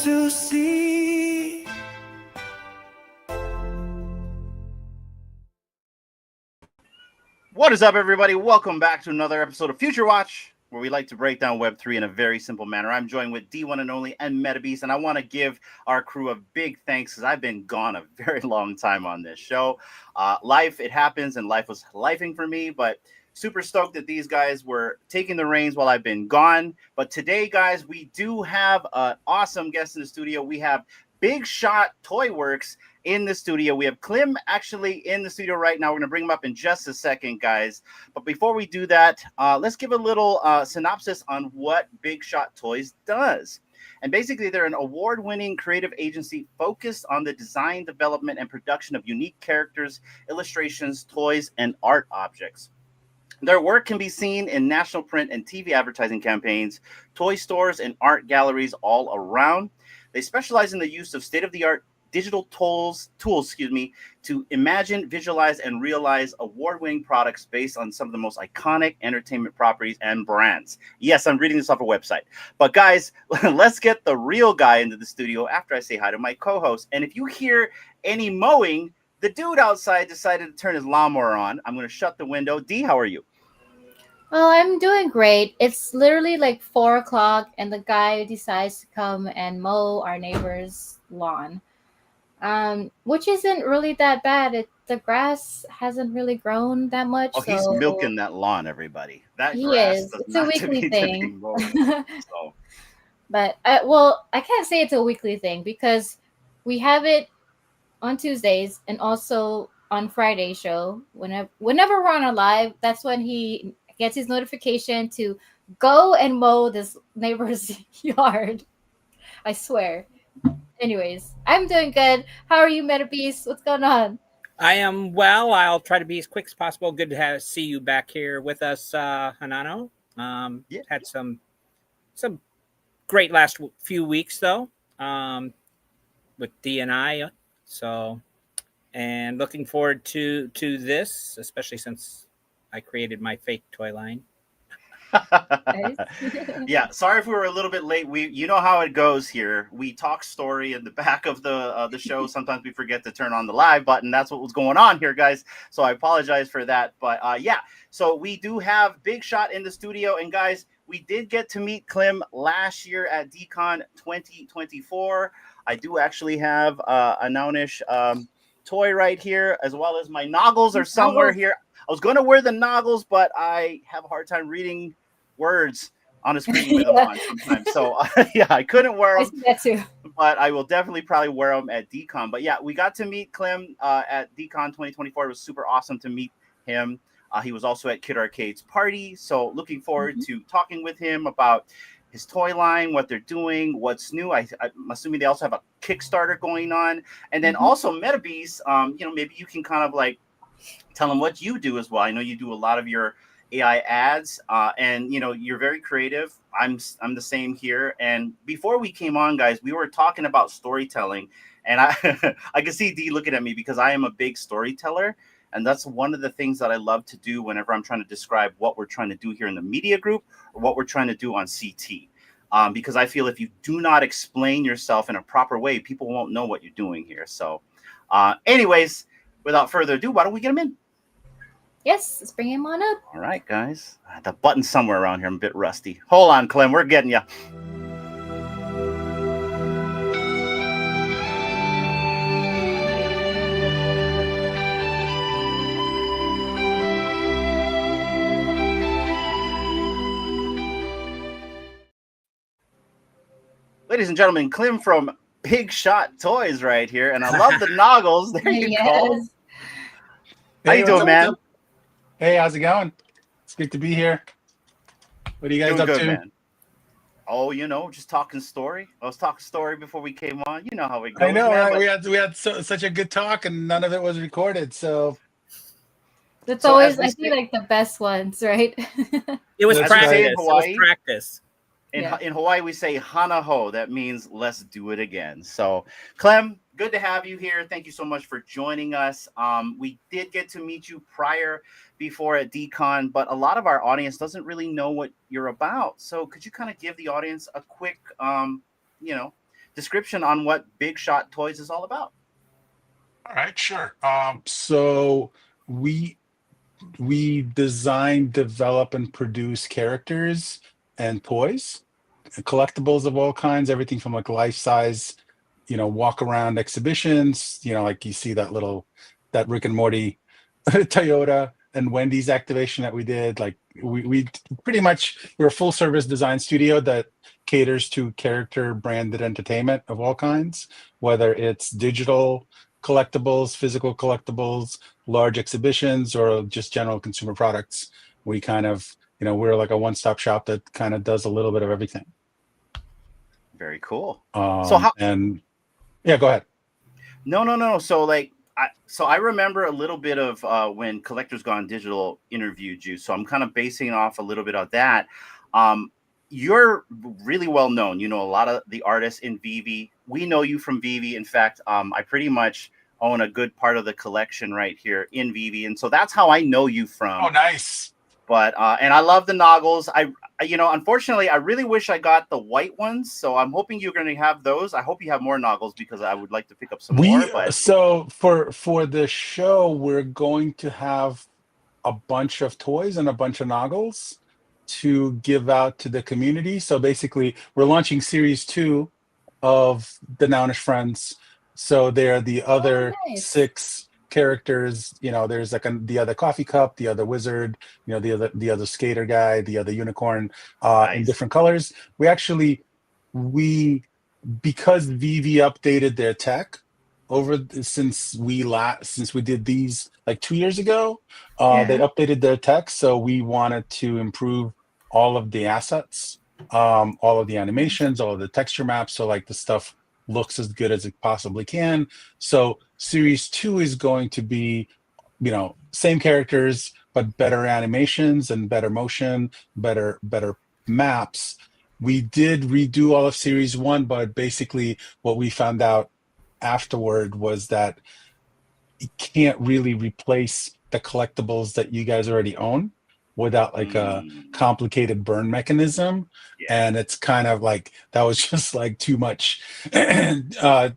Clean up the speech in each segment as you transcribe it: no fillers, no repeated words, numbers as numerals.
to see. What is up, everybody? Welcome back to another episode of Future Watch, where we like to break down Web3 in a very simple manner. I'm joined with D1 and only and MetaBeast, and I want to give our crew a big thanks because I've been gone a very long time on this show. Life, it happens, and life was lifing for me, but super stoked that these guys were taking the reins while I've been gone. But today, guys, we do have an awesome guest in the studio. We have BigshotToyworks in the studio. We have Clem actually in the studio right now. We're going to bring him up in just a second, guys. But before we do that, let's give a little synopsis on what Big Shot Toys does. And basically, they're an award-winning creative agency focused on the design, development, and production of unique characters, illustrations, toys, and art objects. Their work can be seen in national print and TV advertising campaigns, toy stores, and art galleries all around. They specialize in the use of state-of-the-art digital tools, to imagine, visualize, and realize award-winning products based on some of the most iconic entertainment properties and brands. Yes, I'm reading this off a website. But guys, let's get the real guy into the studio after I say hi to my co-host. And if you hear any mowing, the dude outside decided to turn his lawnmower on. I'm going to shut the window. D, how are you? Well, I'm doing great. It's literally like 4 o'clock, and the guy decides to come and mow our neighbor's lawn. Which isn't really that bad. The grass hasn't really grown that much. Oh, he's milking that lawn, everybody. That he grass is. does It's a not weekly to be thing. mowed. So. But I can't say it's a weekly thing because we have it on Tuesdays and also on Friday show. Whenever we're on a live, that's when he gets his notification to go and mow this neighbor's yard. I swear. Anyways, I'm doing good. How are you, MetaBeast? What's going on? I am well. I'll try to be as quick as possible. Good to see you back here with us, Hanano. Had some great last few weeks though, with D and I. So, and looking forward to this, especially since I created my fake toy line. Yeah, sorry if we were a little bit late. You know how it goes here. We talk story in the back of the show. Sometimes we forget to turn on the live button. That's what was going on here, guys. So I apologize for that. But yeah, so we do have Big Shot in the studio, and guys, we did get to meet Clem last year at DCon 2024. I do actually have a Nownish toy right here, as well as my noggles are somewhere here. I was going to wear the noggles, but I have a hard time reading words on a screen with them on sometimes. So yeah, I couldn't wear them. I see that too. But I will definitely probably wear them at DCon. But yeah, we got to meet Clem at DCon 2024. It was super awesome to meet him. He was also at Kid Arcade's party. So looking forward to talking with him about his toy line, what they're doing, what's new. I'm assuming they also have a Kickstarter going on. And then also MetaBeast, maybe you can kind of like tell them what you do as well. I know you do a lot of your AI ads, and you're very creative. I'm the same here. And before we came on, guys, we were talking about storytelling, and I I can see D looking at me because I am a big storyteller, and that's one of the things that I love to do whenever I'm trying to describe what we're trying to do here in the media group or what we're trying to do on CT. Because I feel if you do not explain yourself in a proper way, people won't know what you're doing here. So, anyways, without further ado, why don't we get him in? Yes, let's bring him on up. All right, guys. The button's somewhere around here. I'm a bit rusty. Hold on, Clem. We're getting you. Ladies and gentlemen, Clem from Big Shot Toys right here. And I love the noggles. There you go. How you doing, man? Hey, how's it going? It's good to be here. What are you guys up to? Man. Oh, just talking story. I was talking story before we came on. You know how it goes. I know, man, right? We had such a good talk, and none of it was recorded. So that's always, I think, like the best ones, right? It was practice. It was practice. In Hawaii, we say hana ho. That means let's do it again. So, Clem, good to have you here. Thank you so much for joining us. We did get to meet you before at DCon, but a lot of our audience doesn't really know what you're about. So could you kind of give the audience a quick, description on what Big Shot Toys is all about. All right, sure. So we design, develop, and produce characters and toys, collectibles of all kinds, everything from like life size, walk around exhibitions, like you see that Rick and Morty Toyota and Wendy's activation that we did. Like we pretty much, we're a full service design studio that caters to character branded entertainment of all kinds, whether it's digital collectibles, physical collectibles, large exhibitions, or just general consumer products. We kind of, we're like a one-stop shop that kind of does a little bit of everything. Very cool. Go ahead. No. So like, I remember a little bit of when Collectors Gone Digital interviewed you. So I'm kind of basing off a little bit of that. You're really well known. You know a lot of the artists in VV. We know you from VV. In fact, I pretty much own a good part of the collection right here in VV, and so that's how I know you from. Oh, nice. But and I love the Noggles. Unfortunately, I really wish I got the white ones. So I'm hoping you're going to have those. I hope you have more Noggles because I would like to pick up some more. But so for the show, we're going to have a bunch of toys and a bunch of Noggles to give out to the community. So basically, we're launching series 2 of the Nounish Friends. So they're the other 6 characters. There's like the other coffee cup, the other wizard, the other skater guy, the other unicorn, in different colors. Because VV updated their tech since we did these like 2 years ago, they updated their tech, so we wanted to improve all of the assets, all of the animations, all of the texture maps, so like the stuff looks as good as it possibly can. So series 2 is going to be, same characters but better animations and better motion, better maps. We did redo all of series 1, but basically what we found out afterward was that you can't really replace the collectibles that you guys already own without like a complicated burn mechanism. And it's kind of like that was just like too much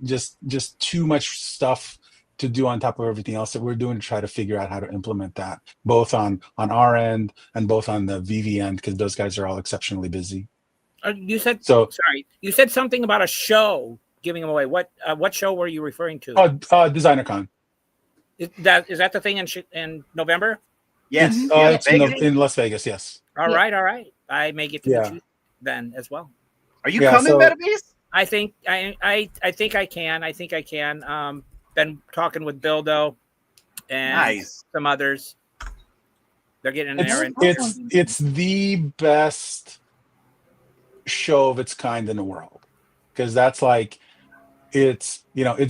just too much stuff to do on top of everything else that we're doing to try to figure out how to implement that both on our end and both on the VV end, because those guys are all exceptionally busy. You said something about a show giving them away. What show were you referring to? DesignerCon. Is that the thing in November? Yes. It's in Las Vegas. Yes. All right. I may get to meet you then as well. Are you coming, Metabeast? I think I can. Been talking with Bildo and some others. They're getting in there. It's the best show of its kind in the world, because that's like it's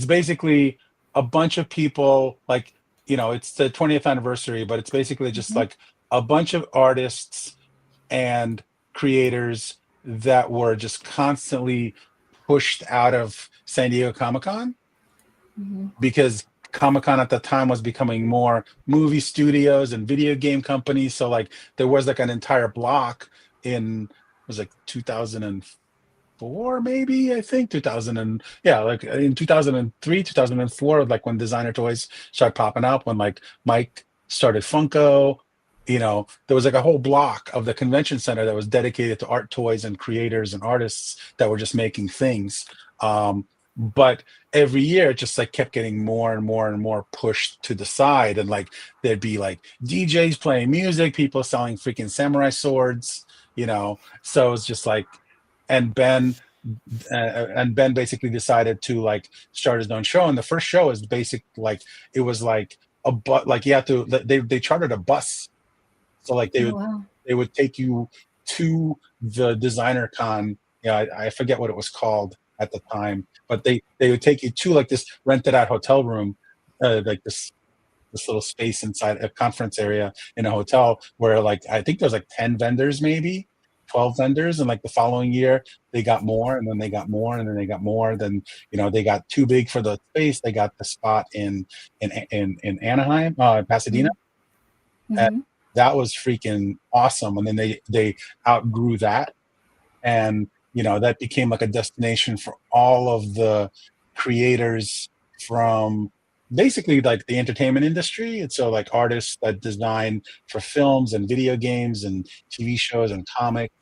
basically a bunch of people, like it's the 20th anniversary, but it's basically just like a bunch of artists and creators that were just constantly pushed out of San Diego Comic-Con because Comic-Con at the time was becoming more movie studios and video game companies. So like there was like an entire block in 2004, maybe, I think like in 2003, 2004, like when designer toys started popping up, when like Mike started Funko, there was like a whole block of the convention center that was dedicated to art toys and creators and artists that were just making things. But every year it just like kept getting more and more and more pushed to the side, and like there'd be like DJs playing music, people selling freaking samurai swords, so it's just like, and Ben basically decided to like start his own show, and the first show is it was like they chartered a bus, so like they would take you to the designer con. I forget what it was called at the time, but they would take you to like this rented out hotel room, like this little space inside a conference area in a hotel where like I think there's like 10 vendors, maybe 12 vendors, and like the following year they got more, and then they got more, and then they got more. Then they got too big for the space. They got the spot in Anaheim, Pasadena, and that was freaking awesome. And then they outgrew that, and that became like a destination for all of the creators from basically like the entertainment industry. And so like artists that design for films and video games and TV shows and comics,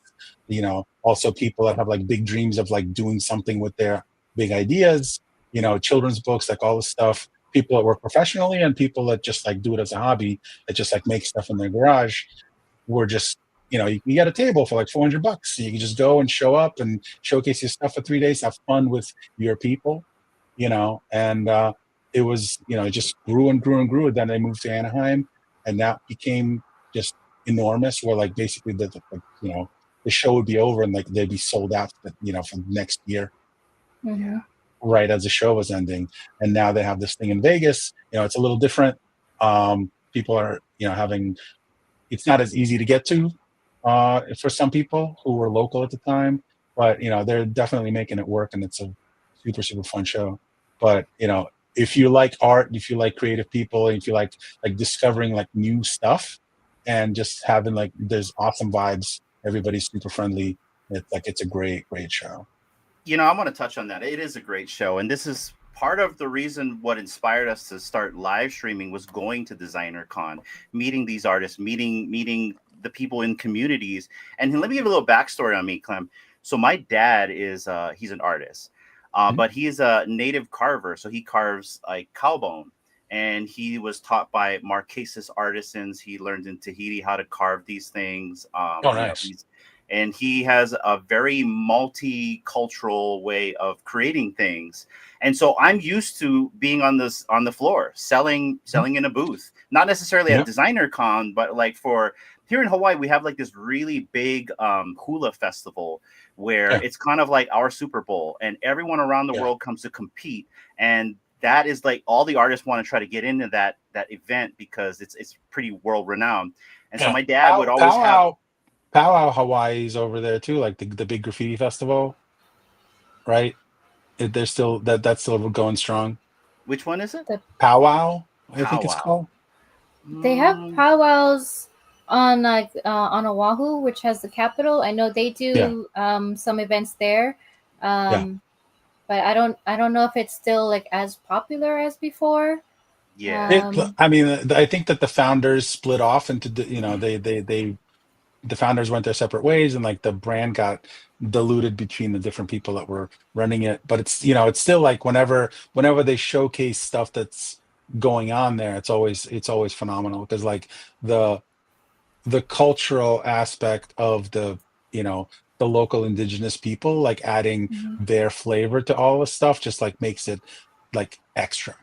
also people that have like big dreams of like doing something with their big ideas, children's books, like all this stuff, people that work professionally and people that just like do it as a hobby, that just like make stuff in their garage. Were just, you get a table for like $400. You can just go and show up and showcase your stuff for 3 days, have fun with your people, and it was, it just grew and grew and grew. Then they moved to Anaheim, and that became just enormous. Where like basically the show would be over and like they'd be sold out, for next year, Mm-hmm. right as the show was ending. And now they have this thing in Vegas. It's a little different. People are, having. It's not as easy to get to for some people who were local at the time, but they're definitely making it work, and it's a super, super fun show. But if you like art, if you like creative people, and if you like discovering like new stuff, and just having like there's awesome vibes, everybody's super friendly. It's a great, great show. I want to touch on that. It is a great show, and this is part of the reason what inspired us to start live streaming was going to Designer Con, meeting these artists, meeting the people in communities. And let me give a little backstory on me, Clem. So my dad is he's an artist, but he is a native carver. So he carves like cow bone, and he was taught by Marquesas artisans. He learned in Tahiti how to carve these things. Nice. And he has a very multicultural way of creating things. And so I'm used to being on the floor, selling in a booth, not necessarily at Designer Con, but like for here in Hawaii, we have like this really big hula festival where it's kind of like our Super Bowl, and everyone around the world comes to compete. And that is like all the artists want to try to get into that event because it's pretty world renowned. And so my dad would always have Powwow Hawaii's over there too, like the big graffiti festival, right? They're still that's still going strong. Which one is it? Powwow, I think it's called. They have powwows on on Oahu, which has the capital. I know they do some events there, but I don't know if it's still like as popular as before. Yeah, I think that the founders split off into the founders went their separate ways, and like the brand got diluted between the different people that were running it. But it's it's still like whenever they showcase stuff that's going on there, it's always phenomenal, because like the cultural aspect of the local indigenous people, like adding their flavor to all the stuff, just like makes it like extra.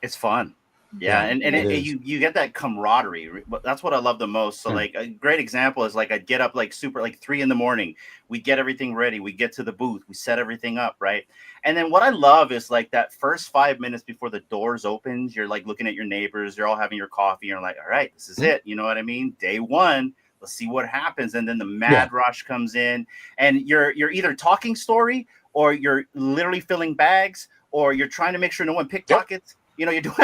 It's fun. And you get that camaraderie. That's what I love the most. So like a great example is like I'd get up like 3 a.m. We get everything ready. We get to the booth. We set everything up, right? And then what I love is like that first 5 minutes before the doors opens, you're like looking at your neighbors. You're all having your coffee. You're like, all right, this is it. You know what I mean? Day one. Let's see what happens. And then the mad rush comes in, and you're either talking story, or you're literally filling bags, or you're trying to make sure no one pickpockets. You're doing,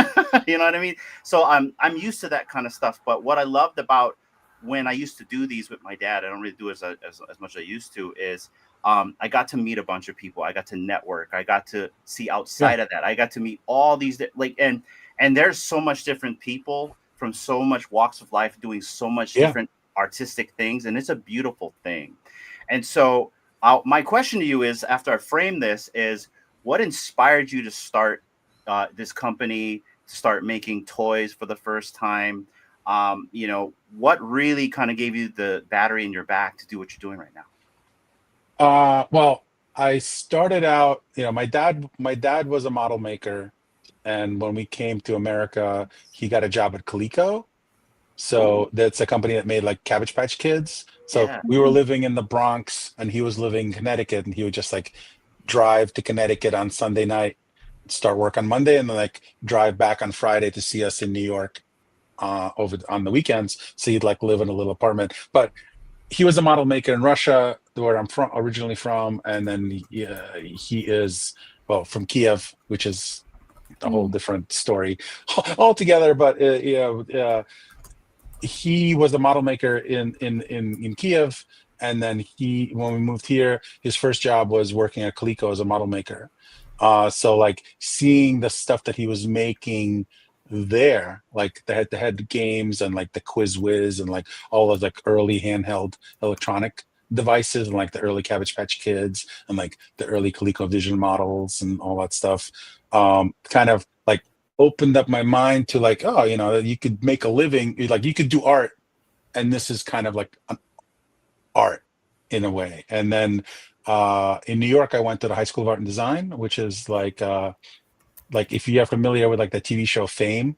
you know what I mean? So I'm used to that kind of stuff. But what I loved about when I used to do these with my dad, I don't really do it as much as I used to, is I got to meet a bunch of people. I got to network. I got to see outside of that. I got to meet all these and there's so much different people from so much walks of life doing so much different artistic things, and it's a beautiful thing. And so my question to you is, after I frame this, is what inspired you to start this company, to start making toys for the first time? What really kind of gave you the battery in your back to do what you're doing right now? Well, I started out, my dad was a model maker, and when we came to America, he got a job at Coleco. So that's a company that made like Cabbage Patch Kids. So we were living in the Bronx, and he was living in Connecticut, and he would just like drive to Connecticut on Sunday night, start work on Monday, and then like drive back on Friday to see us in New York over on the weekends. So he'd like live in a little apartment. But he was a model maker in Russia, where I'm originally from, and then he is from Kiev, which is a whole different story altogether. But he was a model maker in Kiev, And then when we moved here, his first job was working at Coleco as a model maker. So like seeing the stuff that he was making there, like the head-to-head games and like the Quiz Whiz and like all of like early handheld electronic devices and like the early Cabbage Patch Kids and like the early ColecoVision models and all that stuff, kind of like opened up my mind to like, oh, you know, you could make a living, like you could do art, and this is kind of like an art in a way. And then in New York, I went to the High School of Art and Design, which is like if you are familiar with like the TV show Fame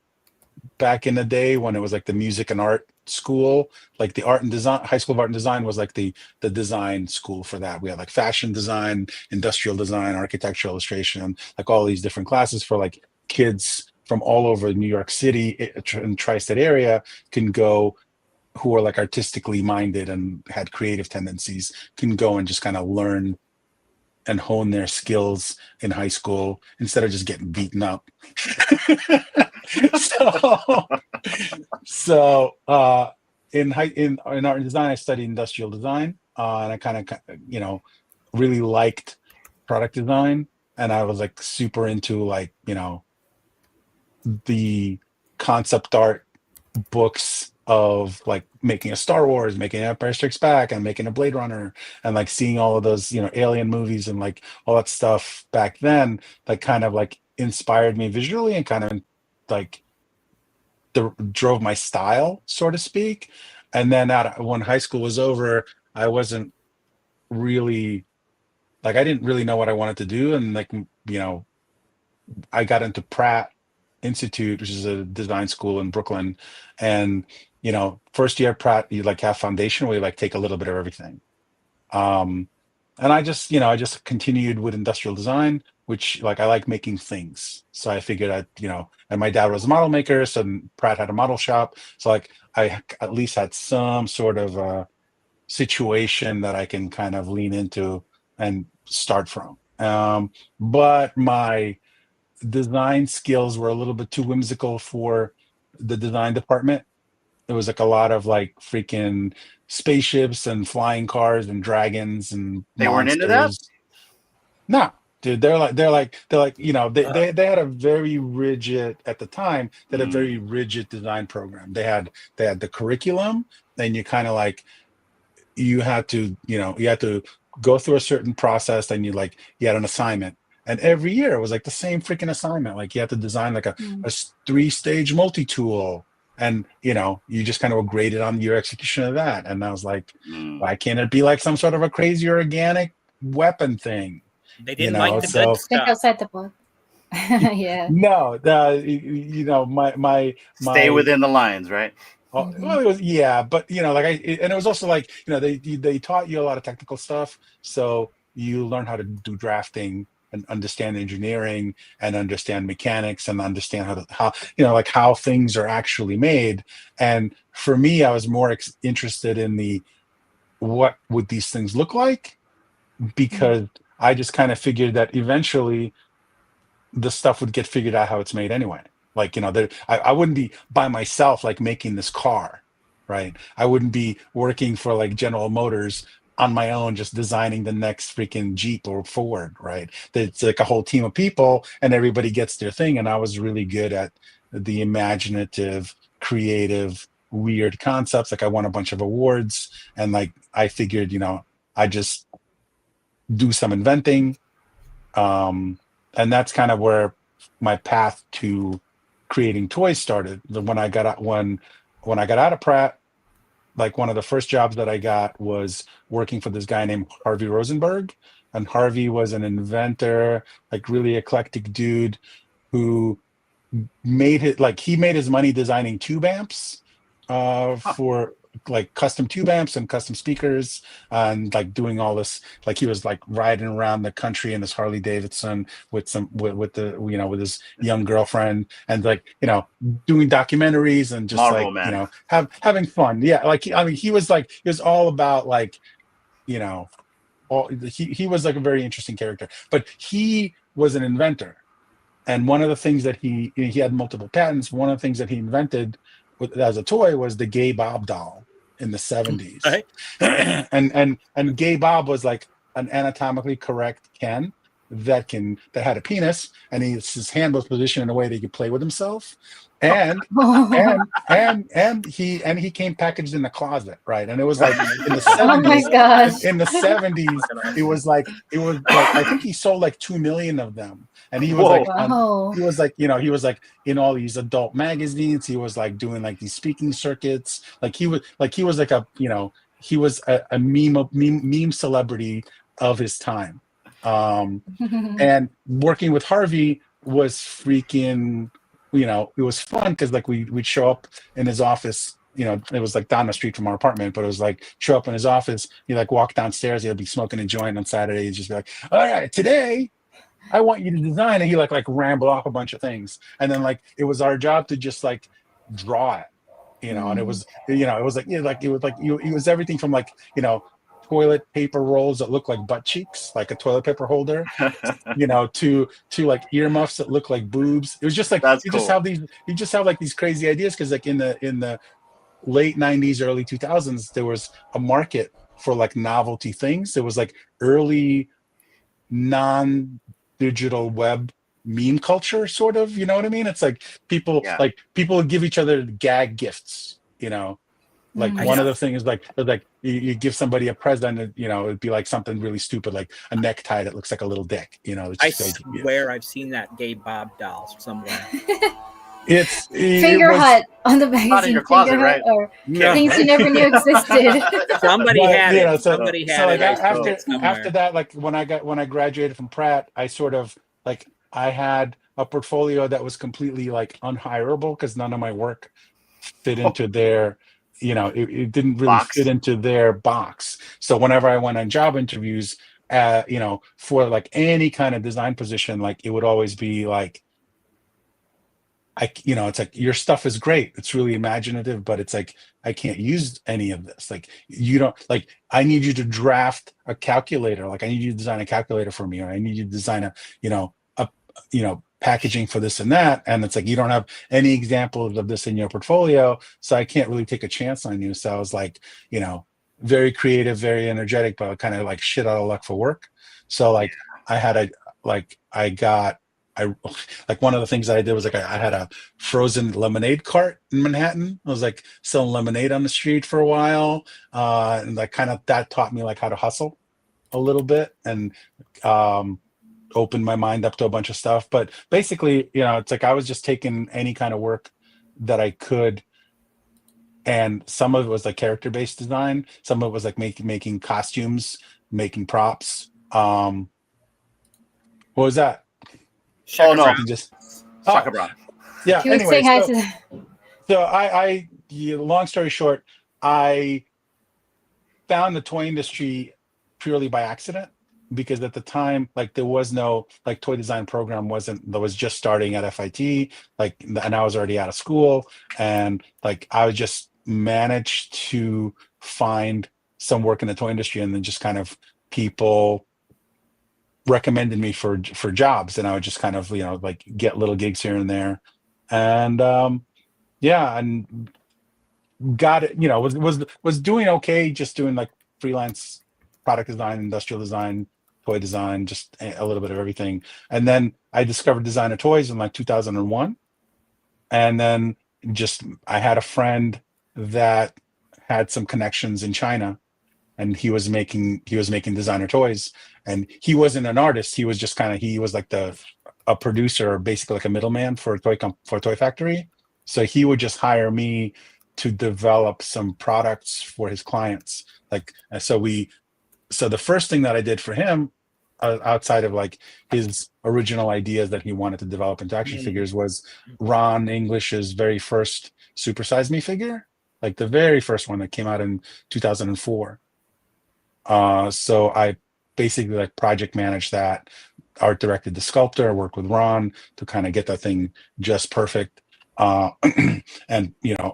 back in the day when it was like the music and art school, like the art and design, High School of Art and Design was like the design school for that. We had like fashion design, industrial design, architecture, illustration, like all these different classes for like kids from all over New York City and tri-state area can go, who are like artistically minded and had creative tendencies, can go and just kind of learn and hone their skills in high school instead of just getting beaten up. so in art and design, I studied industrial design, and I kind of, you know, really liked product design, and I was like super into like, you know, the concept art books of like making a Star Wars, making Empire Strikes Back, and making a Blade Runner, and like seeing all of those, you know, alien movies and like all that stuff back then, like kind of like inspired me visually and kind of like drove my style, so to speak. And then when high school was over, I wasn't really like, I didn't really know what I wanted to do. And like, you know, I got into Pratt Institute, which is a design school in Brooklyn. And, you know, first year at Pratt, you like have foundation where you like take a little bit of everything. And I just, you know, I just continued with industrial design, which like I like making things. So I figured I'd, you know, and my dad was a model maker, so Pratt had a model shop. So like I at least had some sort of situation that I can kind of lean into and start from. But my design skills were a little bit too whimsical for the design department. It was like a lot of like freaking spaceships and flying cars and dragons and They weren't into monsters. that? No, dude, they're like, you know, they had a very rigid, at the time, they had a very rigid design program. They had the curriculum, and you kind of like, you had to, you know, you had to go through a certain process, and you had an assignment. And every year it was like the same freaking assignment. Like you had to design like a 3-stage multi-tool. And, you know, you just kind of were graded on your execution of that. And I was like, why can't it be like some sort of a crazy organic weapon thing? They didn't You know, like the so good Think stuff. outside the box. Yeah. no, you know, my Stay within the lines, right? well, it was, yeah, but you know, like and it was also like, you know, they taught you a lot of technical stuff, so you learn how to do drafting and understand engineering and understand mechanics and understand how you know, like how things are actually made. And for me, I was more interested in the what would these things look like, because I just kind of figured that eventually the stuff would get figured out how it's made anyway. Like, you know, I wouldn't be by myself like making this car, right? I wouldn't be working for like General Motors on my own, just designing the next freaking Jeep or Ford, right? It's like a whole team of people and everybody gets their thing. And I was really good at the imaginative, creative, weird concepts. Like I won a bunch of awards, and like I figured, you know, I just do some inventing. And that's kind of where my path to creating toys started. When I got out of Pratt, like one of the first jobs that I got was working for this guy named Harvey Rosenberg. And Harvey was an inventor, like really eclectic dude who made his money designing tube amps for like custom tube amps and custom speakers, and like doing all this, like he was like riding around the country in his Harley Davidson with his young girlfriend, and like, you know, doing documentaries and just Marvel, like, man. you know, having fun. Yeah, like I mean, he was all about like, you know, he was like a very interesting character, but he was an inventor. And one of the things that he had multiple patents. One of the things that he invented as a toy was the Gay Bob doll. in the 70s. Right. and Gay Bob was like an anatomically correct Ken that had a penis, and his hand was positioned in a way that he could play with himself, and he came packaged in the closet, right? And it was like in the 70s. Oh my gosh. In the 70s, it was like I think he sold like 2 million of them, and he was like Wow. he was like, he was like in all these adult magazines. He was like doing like these speaking circuits. Like he was like a, he was a meme celebrity of his time. And working with Harvey was freaking, it was fun because like we'd show up in his office. It was like down the street from our apartment, but it was like show up in his office. He like walk downstairs. He'll be smoking a joint on Saturday. He'd just be like, "All right, today I want you to design," and he like ramble off a bunch of things. And then like it was our job to just like draw it, and it was, it was everything from like, toilet paper rolls that look like butt cheeks, like a toilet paper holder, to like earmuffs that look like boobs. It was just like you just have like these crazy ideas because like in the late 90s, early 2000s, there was a market for like novelty things. There was like early non-digital web meme culture, sort of, you know what I mean? It's like people would give each other gag gifts, like one of the things like you give somebody a present, it'd be like something really stupid, like a necktie that looks like a little dick, I swear I've seen that Gay Bob doll somewhere. It's Finger Hut on the magazine. Not in your closet, right? Or things you never knew existed. Somebody had it. Somebody had it. After that, like when I graduated from Pratt, I sort of like I had a portfolio that was completely like unhireable because none of my work fit into their, it didn't really fit into their box. So whenever I went on job interviews, for like any kind of design position, like it would always be like, it's like your stuff is great. It's really imaginative, but it's like, I can't use any of this. Like you don't like, I need you to draft a calculator. Like I need you to design a calculator for me, or I need you to design a packaging for this and that. And it's like, you don't have any examples of this in your portfolio. So I can't really take a chance on you. So I was like, very creative, very energetic, but kind of like shit out of luck for work. So like one of the things that I did was like I had a frozen lemonade cart in Manhattan. I was like selling lemonade on the street for a while, and like kind of that taught me like how to hustle a little bit, and opened my mind up to a bunch of stuff. But basically, it's like I was just taking any kind of work that I could, and some of it was like character-based design, some of it was like making costumes, making props. What was that? Oh no! Shaka Brown. Yeah. She would say hi to them. So I long story short, I found the toy industry purely by accident, because at the time, like there was no like toy design program that was just starting at FIT, like, and I was already out of school, and like I was just managed to find some work in the toy industry, and then just kind of people recommended me for jobs, and I would just kind of like get little gigs here and there, and and got it, was doing okay, just doing like freelance product design, industrial design, toy design, just a little bit of everything. And then I discovered Designer Toys in like 2001, and then I had a friend that had some connections in China, and he was making Designer Toys, and he wasn't an artist. He was just he was like a producer, basically like a middleman for a toy factory. So he would just hire me to develop some products for his clients. So the first thing that I did for him, outside of like his original ideas that he wanted to develop into action figures, was Ron English's very first Super Size Me figure, like the very first one that came out in 2004. So I basically like project managed that, art directed the sculptor, worked with Ron to kind of get that thing just perfect, and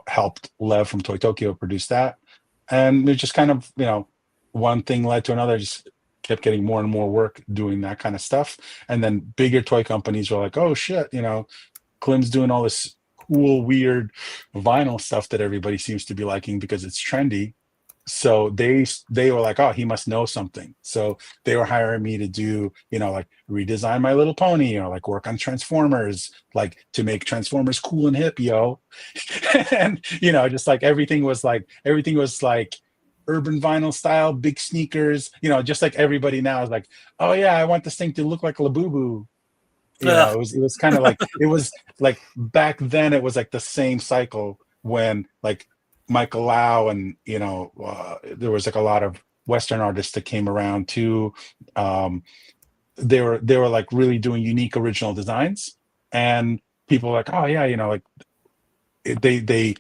helped Lev from Toy Tokyo produce that. And it just kind of one thing led to another, just kept getting more and more work doing that kind of stuff. And then bigger toy companies were like, oh shit, Klim's doing all this cool, weird vinyl stuff that everybody seems to be liking because it's trendy. So they were like, oh, he must know something. So they were hiring me to do, like redesign My Little Pony, or like work on Transformers, like to make Transformers cool and hip, yo. And just like everything was like urban vinyl style, big sneakers, just like everybody now is like, oh yeah, I want this thing to look like Labubu. It was kind of like, it was like back then it was like the same cycle when like Michael Lau and there was like a lot of Western artists that came around too. They were like really doing unique original designs, and people were like, oh yeah, like they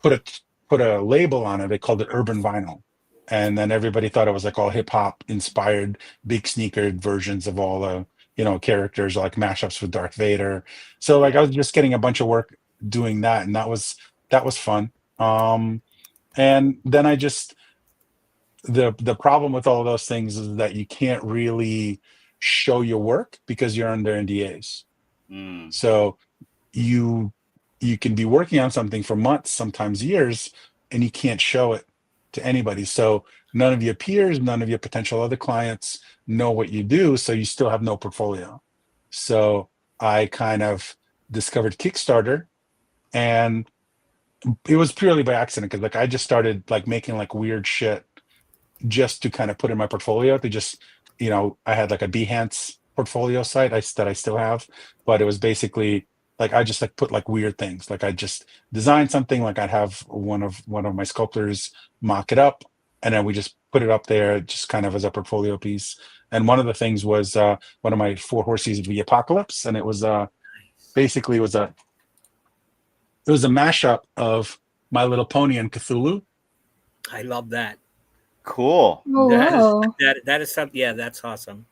put a label on it. They called it urban vinyl, and then everybody thought it was like all hip hop inspired, big sneakered versions of all the characters, like mashups with Darth Vader. So like I was just getting a bunch of work doing that, and that was fun. And then I just the problem with all of those things is that you can't really show your work because you're under NDAs. So you can be working on something for months, sometimes years, and you can't show it to anybody. So none of your peers, none of your potential other clients know what you do, so you still have no portfolio. So I kind of discovered Kickstarter, and it was purely by accident because like I just started like making like weird shit just to kind of put in my portfolio to just I had like a Behance portfolio site that I still have, but it was basically like I just like put like weird things, like I just designed something, like I'd have one of my sculptors mock it up, and then we just put it up there just kind of as a portfolio piece. And one of the things was one of my 4 horses of the apocalypse, and it was basically it was a mashup of My Little Pony and Cthulhu. I love that. Cool. Oh, wow. That is something. Yeah, that's awesome.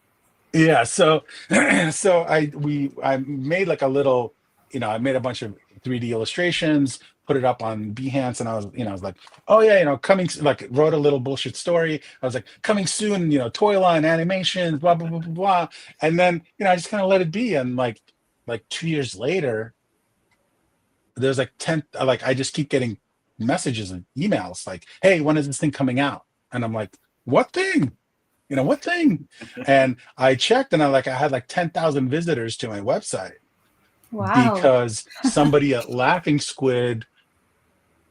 Yeah. So I made like a little, I made a bunch of 3D illustrations, put it up on Behance, and I was like, oh yeah, coming, like wrote a little bullshit story. I was like, coming soon, toy line, animations, blah blah blah blah blah. And then I just kind of let it be, and like 2 years later, there's like 10, like I just keep getting messages and emails like, hey, when is this thing coming out? And I'm like, what thing? What thing? And I checked, and I had like 10,000 visitors to my website. Wow. Because somebody at Laughing Squid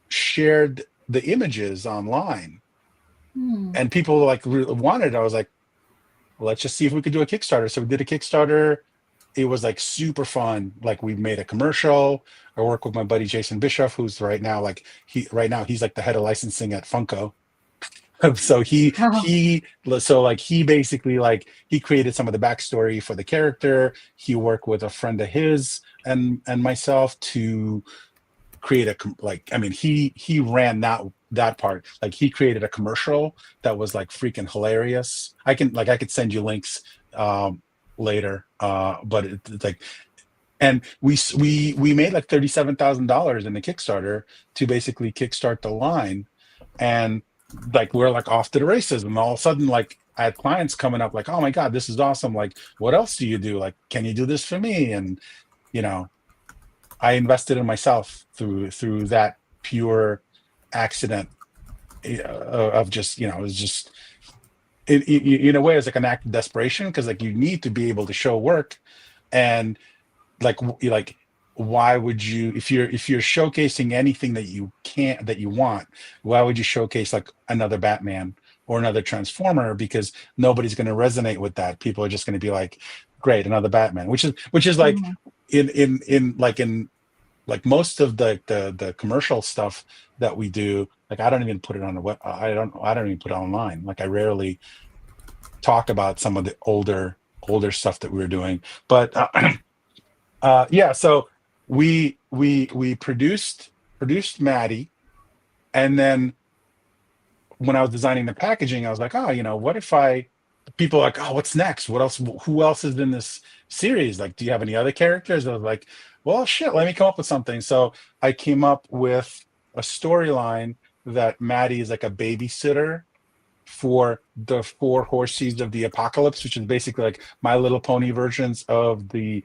shared the images online, and people like wanted it. I was like, well, let's just see if we could do a Kickstarter. So we did a Kickstarter. It was like super fun. Like we made a commercial. I work with my buddy Jason Bischoff, who's right now he's like the head of licensing at Funko. So he basically like he created some of the backstory for the character. He worked with a friend of his and myself to create he ran that part. Like he created a commercial that was like freaking hilarious. I could send you links later, but it's like, and we made like $37,000 in the Kickstarter to basically kickstart the line, and like we're like off to the races. And all of a sudden, like I had clients coming up like, oh my god, this is awesome, like what else do you do, like can you do this for me? And I invested in myself through that pure accident of just it was just in a way it's like an act of desperation, because like you need to be able to show work, and like why would you, if you're showcasing anything that you want, why would you showcase like another Batman or another Transformer? Because nobody's going to resonate with that. People are just going to be like, great, another Batman, which is like in most of the commercial stuff that we do, like I don't even put it on the web. I don't even put it online. Like I rarely talk about some of the older stuff that we were doing. But yeah, so we produced Maddie, and then when I was designing the packaging, I was like, oh, what if people are like, oh, what's next? What else? Who else is in this series? Like, do you have any other characters? I was like, well, shit, let me come up with something. So I came up with a storyline that Maddie is like a babysitter for the 4 horses of the apocalypse, which is basically like My Little Pony versions of the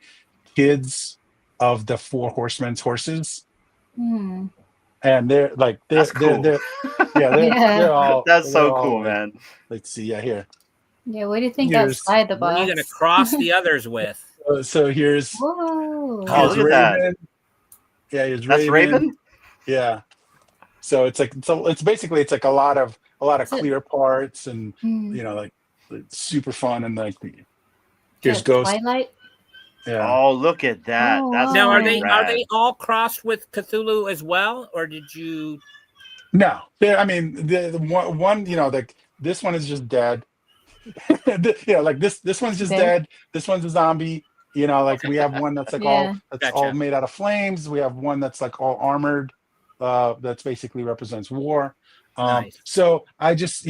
kids of the Four Horsemen's horses, Hmm. and they're like That's cool. Yeah. That's so they're all cool, like, man. let's see, yeah, here. Yeah. What do you think Here's- outside the What are you going to box? cross the others with? So here's Whoa. Oh, here's look at that. Raven. Yeah, here's That's Raven. Yeah. So it's like it's basically it's like a lot of So- clear parts and Hmm. like it's super fun and like Is here's that Ghost. Twilight. Yeah. Oh, look at that. Oh, That's Now, are wow. they rad. all crossed with Cthulhu as well, or did you? No, I mean the one like this one is just dead. Like this one's just dead. This one's a zombie. Like we have one that's like Yeah. all made out of flames. We have one that's like all armored. That's basically represents war. Nice. So I just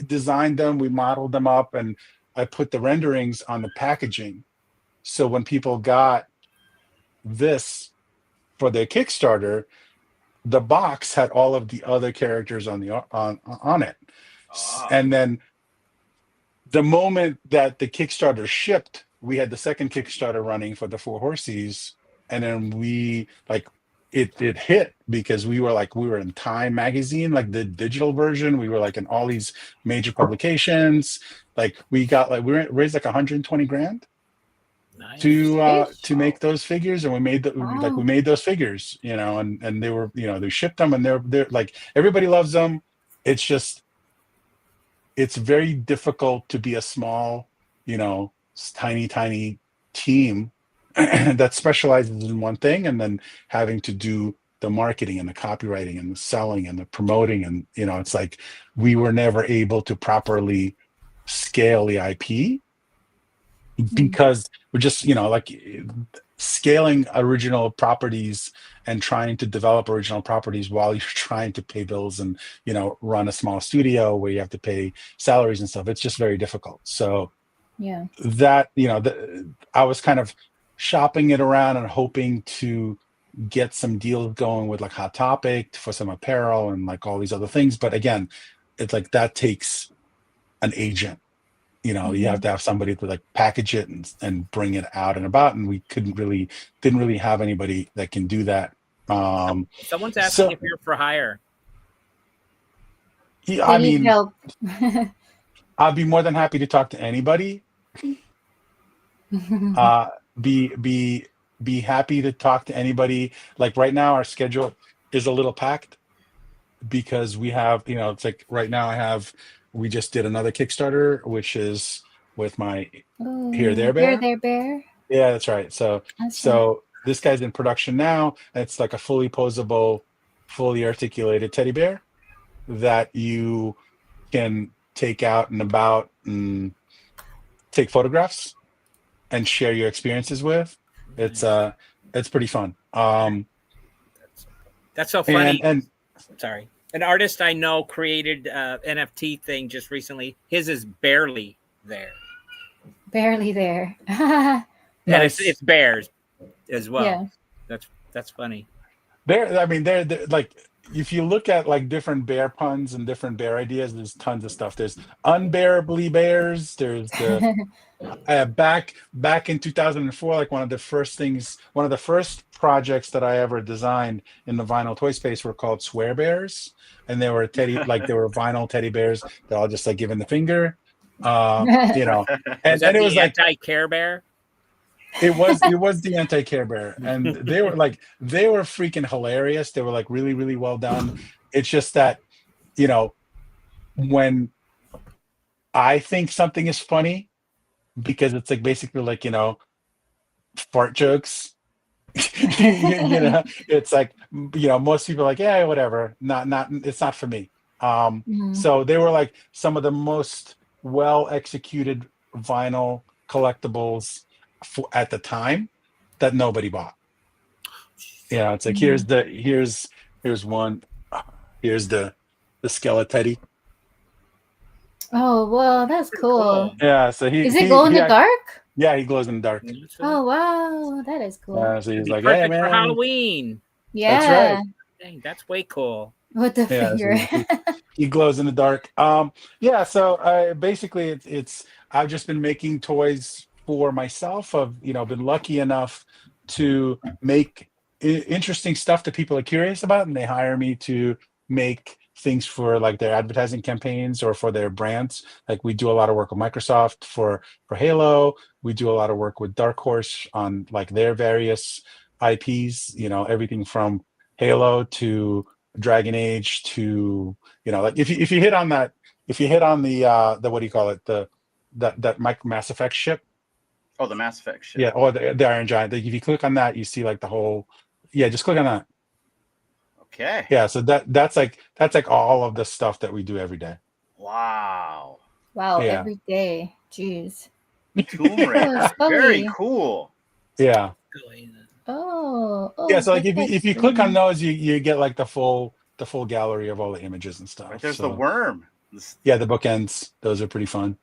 designed them. We modeled them up, and I put the renderings on the packaging. So when people got this for their Kickstarter, the box had all of the other characters on it. Ah. And then the moment that the Kickstarter shipped, we had the second Kickstarter running for the Four Horses, and then we it hit because we were in Time magazine, like the digital version. We were like in all these major publications. Like we raised like 120 grand Nice. to make those figures, and we made Wow. we made those figures, and they were they shipped them, and they're like everybody loves them. It's just it's very difficult to be a small tiny team that specializes in one thing, and then having to do the marketing and the copywriting and the selling and the promoting, and it's like we were never able to properly scale the IP because we're just scaling original properties and trying to develop original properties while you're trying to pay bills and run a small studio where you have to pay salaries and stuff. It's just very difficult. So Yeah. that I was kind of shopping it around and hoping to get some deals going with like Hot Topic for some apparel and like all these other things, but again, it's like that takes an agent. You have to have somebody to like package it and bring it out and about, and we didn't really have anybody that can do that. Someone's asking if you're for hire. Yeah, They I need mean, help. I'd be more than happy to talk to anybody. Be happy to talk to anybody. Like right now, our schedule is a little packed because we have, it's like right now we just did another Kickstarter, which is with my Here There Bear. Here There Bear. Yeah, that's right. So this guy's in production now. It's like a fully posable, fully articulated teddy bear that you can take out and about and take photographs and share your experiences with. It's pretty fun. That's so funny. And sorry, an artist I know created NFT thing just recently. His is barely there. Barely there. And Nice. it's bears as well. Yeah. That's funny. they're like, if you look at like different bear puns and different bear ideas, there's tons of stuff. There's unbearably bears. There's the back in 2004, like one of the first projects that I ever designed in the vinyl toy space were called Swear Bears, and they were vinyl teddy bears that all just like giving the finger, and It was like anti-Care Bear. it was the anti-Care Bear, and they were freaking hilarious. They were like really, really well done. It's just that when I think something is funny, because it's like basically like fart jokes. It's like most people are like, yeah, whatever, not it's not for me. So they were like some of the most well executed vinyl collectibles at the time that nobody bought. It's like here's one, here's the Skeleteddy. Oh, well, that's cool. Yeah, so Is it glow in the dark? Yeah, he glows in the dark. Oh, wow, that is cool. So he's like, perfect hey man, for Halloween. Yeah. That's right. Dang, that's way cool. With the Yeah, finger. so he glows in the dark. So basically it's I've just been making toys for myself. I've been lucky enough to make interesting stuff that people are curious about, and they hire me to make things for like their advertising campaigns or for their brands. Like we do a lot of work with Microsoft for Halo. We do a lot of work with Dark Horse on like their various IPs, you know, everything from Halo to Dragon Age to, you know, like if you hit on that, if you hit on the what do you call it, that Mass Effect ship. Oh, the Mass Effect ship. Yeah, or the Iron Giant. Like, if you click on that, you see like the whole. Yeah, just click on that. Okay. Yeah, so that's like all of the stuff that we do every day. Wow. Wow, Yeah. every day. Jeez. Tomb Raider. Oh, Very Sully. cool. Yeah. Oh. Yeah, so like look at if you click on Green. those, you get like the full gallery of all the images and stuff. Right, there's So, the worm. yeah, the bookends. Those are pretty fun.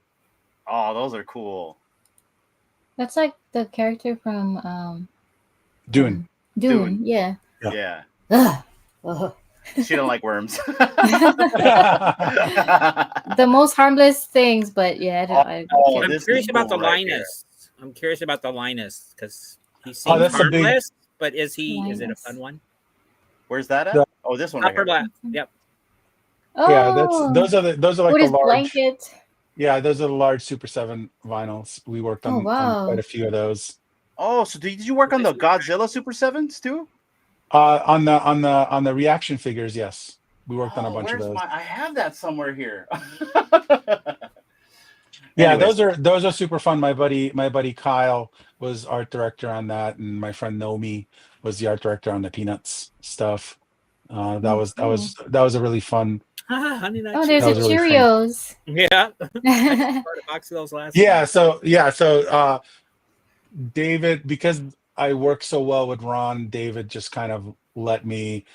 Oh, those are cool. That's like the character from Dune. Dune. Yeah. Yeah. Ugh. Ugh. She don't like worms. The most harmless things, but yeah, I don't Oh, care. I'm this curious is about the cool right Linus. I'm curious about the Linus because he Oh, seems that's a big- harmless, but is it a Linus. fun one? Where's that at? The- Oh, this one right Upper here. left. Yep. Oh, Yeah, those are like with the his large. blanket. Yeah, those are the large Super 7 vinyls. We worked on, wow. on quite a few of those. Oh, so did you work on the Godzilla Super 7s too? On the reaction figures, yes, we worked on a bunch of where's those. I have that somewhere here. Yeah, Anyways. those are super fun. My buddy Kyle was art director on that, and my friend Nomi was the art director on the Peanuts stuff. That was a really fun. Honey Nut Oh, there's That a was really fun. Cheerios. Yeah. I bought a box of those last Yeah, time. so David, because I work so well with Ron, David just kind of let me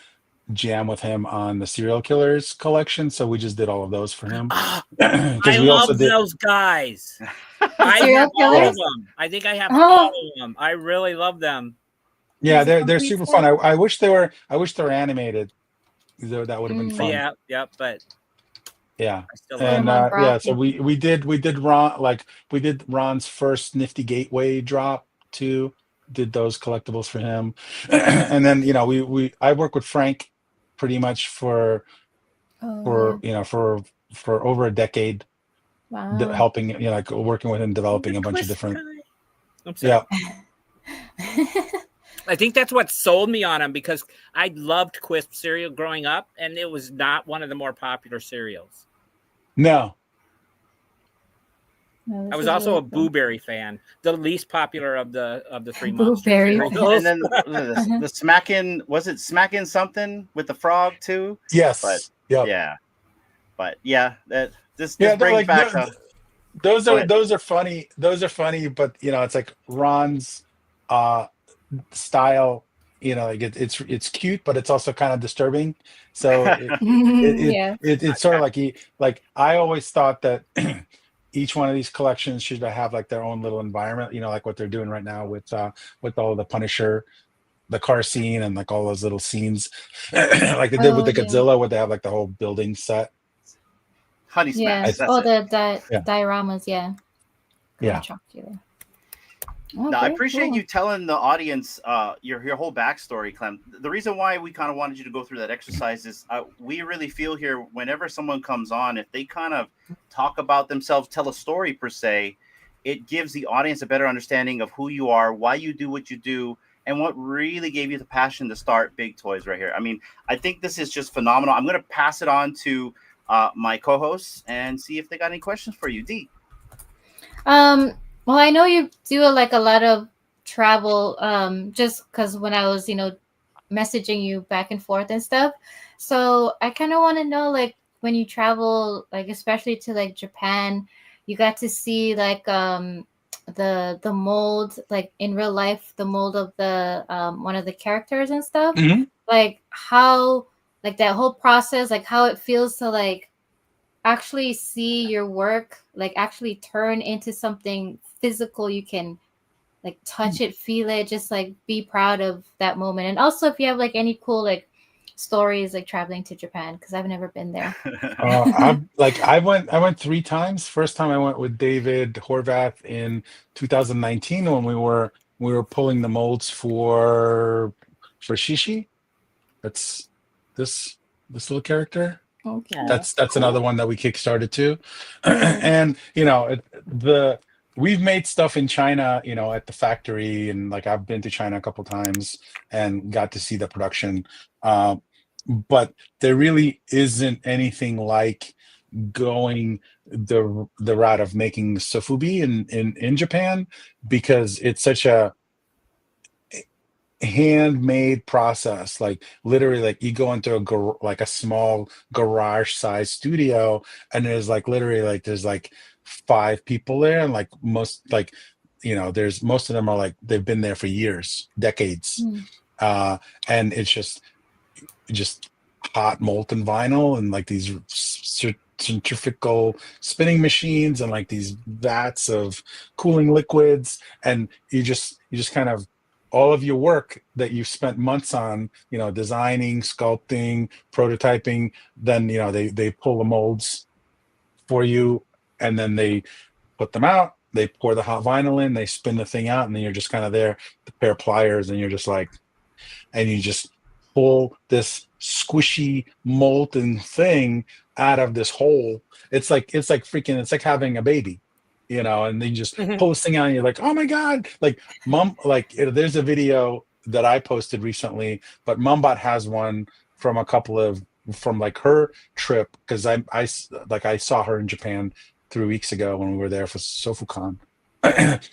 jam with him on the Serial Killers collection, so we just did all of those for him. Ah, 'Cause I we also love did. those guys. I Serial have all of killers? them. I think I have Oh. all of them. I really love them. Yeah, Is it they're complete super set? fun. I wish they were animated. That would have been fun. Yeah, but Yeah. I still Put love And them on yeah, so Brocky. we did Ron's first Nifty Gateway drop too. Did those collectibles for him, and then I work with Frank pretty much for Oh, for over a decade, wow. helping like working with him, developing a bunch of Twist different. guy. I'm sorry. Yeah, I think that's what sold me on him because I loved Quisp cereal growing up, and it was not one of the more popular cereals. no, No, I this was is also really a cool. Blueberry fan, the least popular of the three monsters. Blueberry. And then the smacking, was it smacking something with the frog too? yes, But yep. yeah, but yeah, this Yeah, brings back. Those Go are ahead. those are funny. Those are funny, but it's like Ron's style. Like it's cute, but it's also kind of disturbing. So Yeah. it's sort of like I always thought that each one of these collections should have like their own little environment. Like what they're doing right now with all the Punisher, the car scene, and like all those little scenes, like they did with the Oh, yeah. Godzilla, where they have like the whole building set. Honey Yeah. smacks. That's Oh, it. the dioramas. Yeah. Yeah. Chocolate. Oh, No, I very appreciate cool. you telling the audience your whole backstory, Clem. The reason why we kind of wanted you to go through that exercise is we really feel here whenever someone comes on, if they kind of talk about themselves, tell a story per se, it gives the audience a better understanding of who you are, why you do what you do, and what really gave you the passion to start Big Toys right here. I mean, I think this is just phenomenal. I'm going to pass it on to my co-hosts and see if they got any questions for you. D. Well, I know you do like a lot of travel, just because when I was, messaging you back and forth and stuff. So I kind of want to know, like, when you travel, like especially to like Japan, you got to see like the mold, like in real life, the mold of the one of the characters and stuff. Mhm. Like how, like that whole process, like how it feels to like actually see your work like actually turn into something physical. You can like touch it, feel it, just like be proud of that moment. And also if you have like any cool like stories like traveling to Japan, because I've never been there. I went 3 times. First time I went with David Horvath in 2019 when we were we were pulling the molds for Shishi. That's this little character. Okay. That's Cool. another one that we kickstarted too. And we've made stuff in China, at the factory, and like I've been to China a couple times and got to see the production. But there really isn't anything like going the route of making sofubi in Japan, because it's such a handmade process. Like literally, like you go into a small garage size studio, and there's like literally like there's like 5 people there, and like most there's most of them are like they've been there for years, decades. And it's just hot molten vinyl and like these centrifugal spinning machines and like these vats of cooling liquids, and you just kind of all of your work that you've spent months on, designing, sculpting, prototyping, then they pull the molds for you, and then they put them out, they pour the hot vinyl in, they spin the thing out, and then you're just kind of there, the pair of pliers, and you're just like, and you just pull this squishy molten thing out of this hole. It's like having a baby, and then you just pull this thing out, and you're like, oh my god, like mom, like there's a video that I posted recently, but Mumbot has one from like her trip, because I saw her in Japan 3 weeks ago when we were there for SofuCon.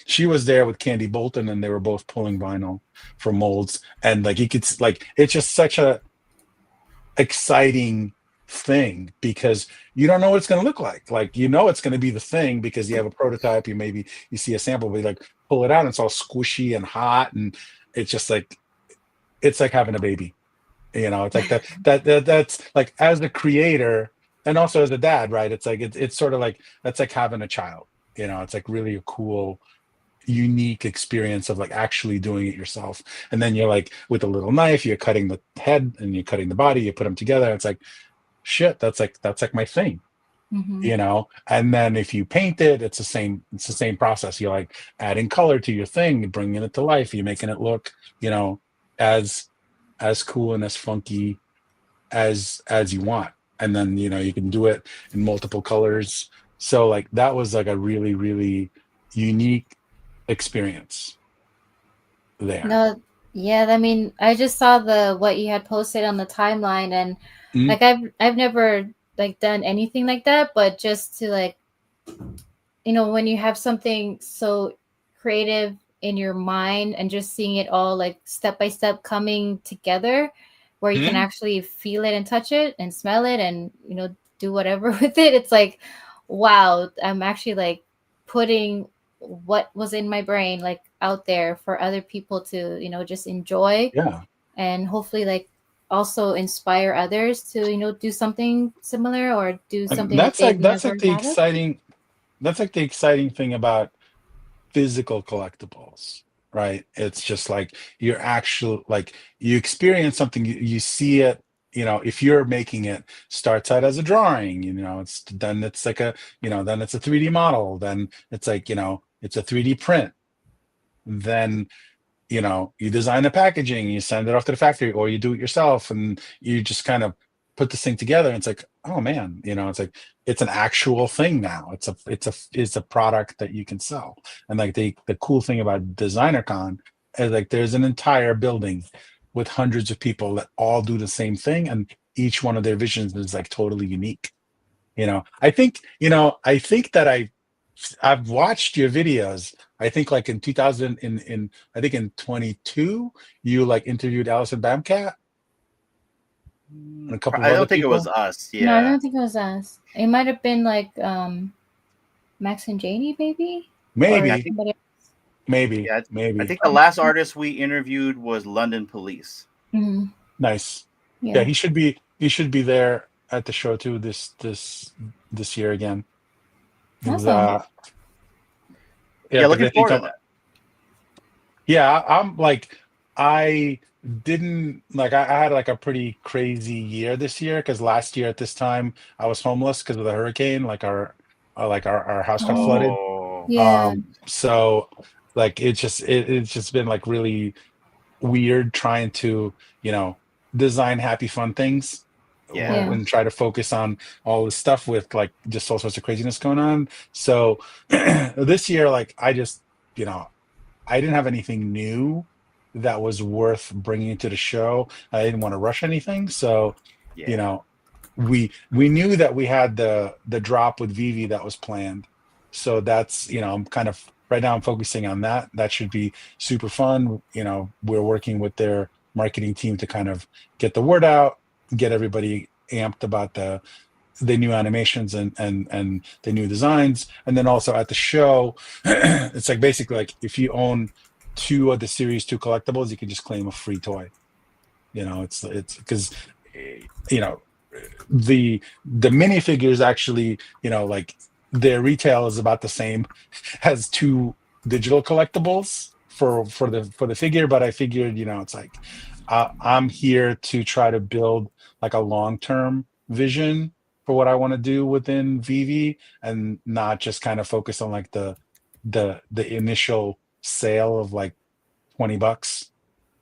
She was there with Candy Bolton, and they were both pulling vinyl for molds, and like you could like it's just such a exciting thing, because you don't know what it's going to look like it's going to be the thing because you have a prototype, you see a sample, but you like pull it out and it's all squishy and hot, and it's just like it's like having a baby. It's like that's like, as a creator and also as a dad, right? It's like it's sort of like that's like having a child. It's like really a cool, unique experience of like actually doing it yourself. And then you're like with a little knife, you're cutting the head and you're cutting the body, you put them together. It's like, shit, that's like my thing. And then if you paint it, it's the same process. You're like adding color to your thing, you're bringing it to life, you're making it look, as cool and as funky as you want. And then, you can do it in multiple colors. So like that was like a really, really unique experience there. No, yeah, I mean, I just saw what you had posted on the timeline, and like I've never like done anything like that, but just to like, when you have something so creative in your mind and just seeing it all like step by step coming together, where you can actually feel it and touch it and smell it and do whatever with it, it's like, wow, I'm actually like putting what was in my brain like out there for other people to just enjoy, and hopefully like also inspire others to do something similar or do something. That's like the exciting thing about physical collectibles, right? It's just like you're actual, like you experience something, you see it. If you're making it, starts out as a drawing, then it's like then it's a 3D model, then it's like, it's a 3D print. Then, you design the packaging, you send it off to the factory, or you do it yourself, and you just kind of put this thing together. And it's like, oh man, it's like, it's an actual thing now. It's a product that you can sell. And like the cool thing about DesignerCon is like, there's an entire building with hundreds of people that all do the same thing, and each one of their visions is like totally unique. I think that I've watched your videos. I think like in 2000, I think in 22, you like interviewed Alison Bamcat. And a couple I of don't other think people. it was us. Yeah. No, I don't think it was us. It might have been like Max and Janie, maybe. Maybe. Yeah, maybe. I think the last artist we interviewed was London Police. Nice. Yeah. Yeah, he should be there at the show too this year again. Awesome. Looking forward to that. Yeah, I'm like, I didn't like, I had like a pretty crazy year this year, because last year at this time I was homeless because of the hurricane. Like our house got flooded. Yeah. So Like it's just been like really weird trying to, design happy fun things Yeah. Yeah. and try to focus on all this stuff with like just all sorts of craziness going on. So this year, like I just, I didn't have anything new that was worth bringing to the show. I didn't want to rush anything. So, you Yeah. know, we knew that we had the drop with Vivi that was planned. So that's, I'm kind of right now I'm focusing on that. That should be super fun. We're working with their marketing team to kind of get the word out, get everybody amped about the new animations and the new designs. And then also at the show, it's like basically like if you own two of the series two collectibles, you can just claim a free toy. It's because you know the minifigures actually, like their retail is about the same as two digital collectibles for the figure. But I figured, it's like I'm here to try to build like a long-term vision for what I want to do within Vivi, and not just kind of focus on like the initial sale of like $20,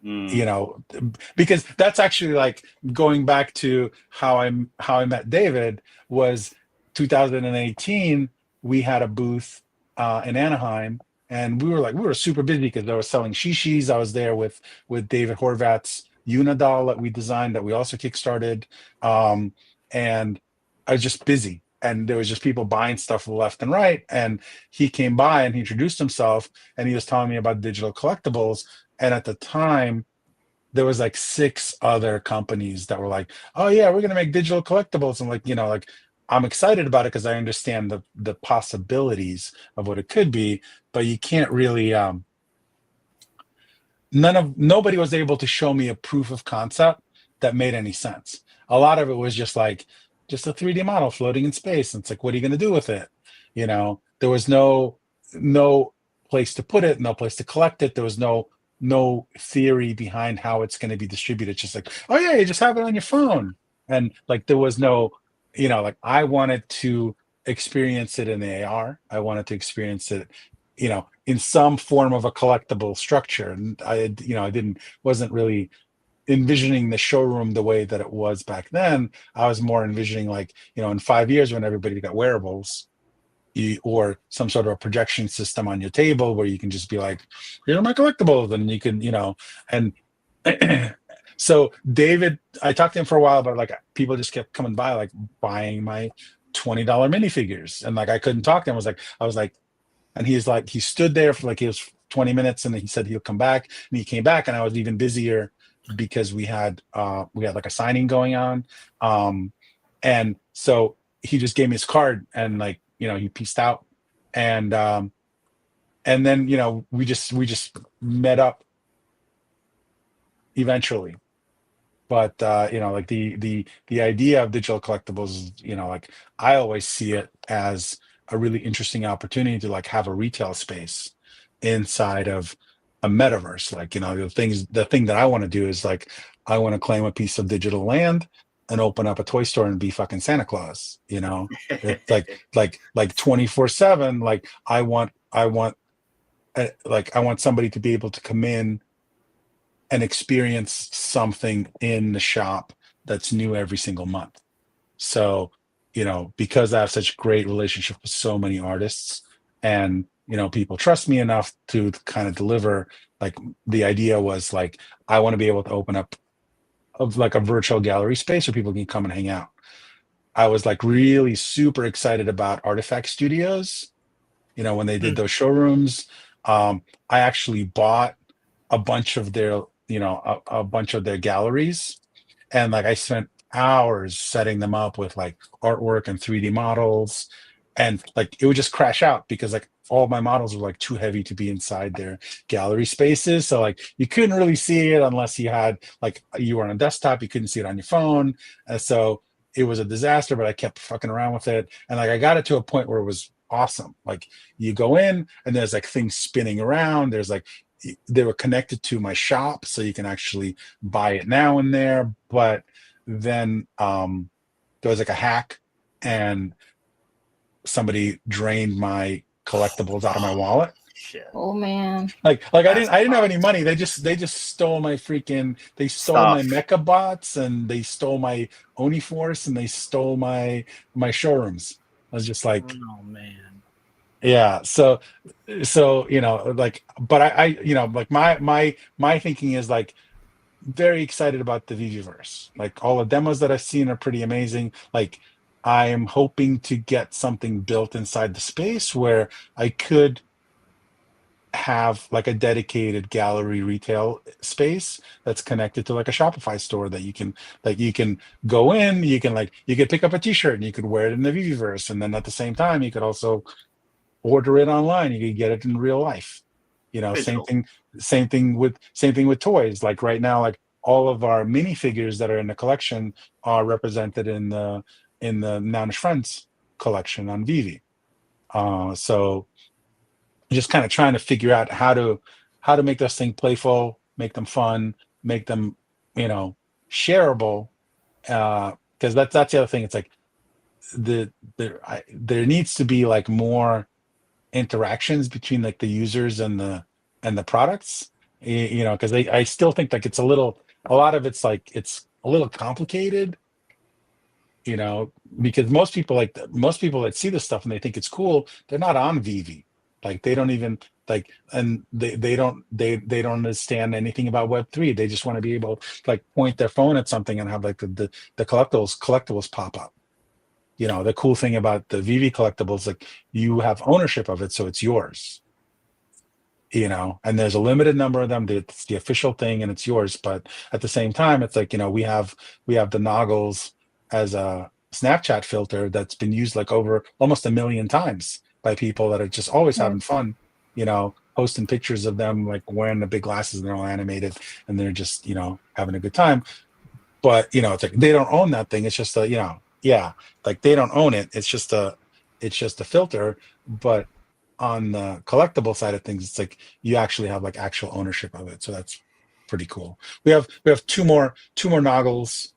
Mm. because that's actually like going back to how I met David was 2018. We had a booth in Anaheim, and we were super busy because I was selling shishis. I was there with David Horvat's Unidol that we designed, that we also kickstarted, and I was just busy. And there was just people buying stuff left and right. And he came by and he introduced himself, and he was telling me about digital collectibles. And at the time, there was like six other companies that were like, "Oh yeah, we're gonna make digital collectibles," and like I'm excited about it because I understand the possibilities of what it could be, but you can't really. Nobody was able to show me a proof of concept that made any sense. A lot of it was just a 3D model floating in space. And it's like, what are you going to do with it? There was no place to put it, no place to collect it. There was no theory behind how it's going to be distributed. It's just like, oh yeah, you just have it on your phone. And like there was no, like I wanted to experience it in the AR. I wanted to experience it, in some form of a collectible structure. And wasn't really envisioning the showroom the way that it was back then. I was more envisioning like, in 5 years when everybody got wearables, or some sort of a projection system on your table where you can just be like, here are my collectibles. And you can, and so David, I talked to him for a while, but like people just kept coming by, like buying my $20 minifigures. And like, I couldn't talk to him. I was like, and he's like, he stood there for like, he was 20 minutes, and he said he'll come back, and he came back, and I was even busier because we had like a signing going on. And so he just gave me his card, and like, he peaced out. And then, we just met up eventually. But like the idea of digital collectibles, like I always see it as a really interesting opportunity to like have a retail space inside of a metaverse. Like, the thing that I want to do is like, I want to claim a piece of digital land and open up a toy store and be fucking Santa Claus. It's like 24/7. Like I want somebody to be able to come in and experience something in the shop that's new every single month. So, because I have such a great relationship with so many artists, and, people trust me enough to kind of deliver, like the idea was like, I want to be able to open up of like a virtual gallery space where people can come and hang out. I was like really super excited about Artifact Studios, when they did those showrooms. I actually bought a bunch of their, a bunch of their galleries, and like I spent hours setting them up with like artwork and 3D models, and like it would just crash out because like all my models were like too heavy to be inside their gallery spaces. So like you couldn't really see it unless you had like you were on a desktop, you couldn't see it on your phone. And so it was a disaster, but I kept fucking around with it. And like I got it to a point where it was awesome. Like you go in and there's like things spinning around. There's like they were connected to my shop, so you can actually buy it now and there. But then there was like a hack, and somebody drained my collectibles out of my wallet. shit. Oh man. Like I That's didn't have any nuts. money. They just stole my freaking. They stole Stuff. my mecha bots, and they stole my Uniforce, and they stole my showrooms. I was just like, Oh man. yeah. So like, but I like my thinking is like very excited about the Viviverse. Like all the demos that I've seen are pretty amazing. Like I am hoping to get something built inside the space where I could have like a dedicated gallery retail space that's connected to like a Shopify store that you can go in, you could pick up a t-shirt and you could wear it in the Viviverse, and then at the same time you could also order it online. You could get it in real life. Digital. Same thing with toys. Like right now, like all of our minifigures that are in the collection are represented in the Nounish Friends collection on Vivi. So just kind of trying to figure out how to make those things playful, make them fun, make them, shareable. Because that's the other thing. It's like there needs to be like more interactions between like the users and the products. Because I still think like a lot of it's like it's a little complicated. Because most people that see this stuff and they think it's cool, they're not on Vivi. Like they don't even like, and they don't understand anything about Web3. They just want to be able to like point their phone at something and have like the collectibles pop up. The cool thing about the Vivi collectibles, like you have ownership of it, so it's yours. And there's a limited number of them. It's the official thing and it's yours. But at the same time, it's like, we have the Noggles as a Snapchat filter that's been used like over almost 1 million times by people that are just always having fun, posting pictures of them like wearing the big glasses and they're all animated and they're just, having a good time. But, it's like they don't own that thing. It's just like they don't own it. It's just a filter. But on the collectible side of things, it's like you actually have like actual ownership of it. So that's pretty cool. We have two more Noggles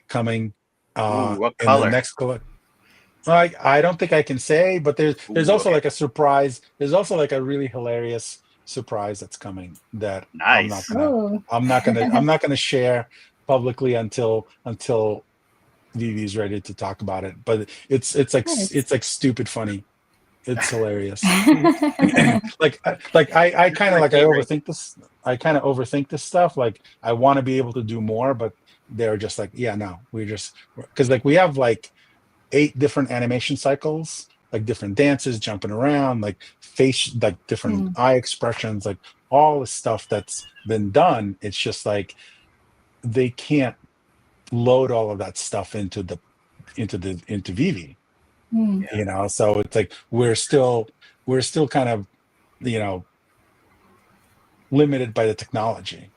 coming Ooh, what in color? the next collect. I don't think I can say, but there's also okay. like a surprise. There's also like a really hilarious surprise that's coming that Nice. I'm not gonna share publicly until Vivi's ready to talk about it. But it's like stupid funny. It's hilarious. like I kind of like I overthink this. I kind of overthink this stuff. Like I want to be able to do more, but they're just like, yeah, no, because like we have like 8 different animation cycles, like different dances, jumping around, like face, like different eye expressions, like all the stuff that's been done. It's just like they can't load all of that stuff into Vivi. So it's like we're still kind of limited by the technology.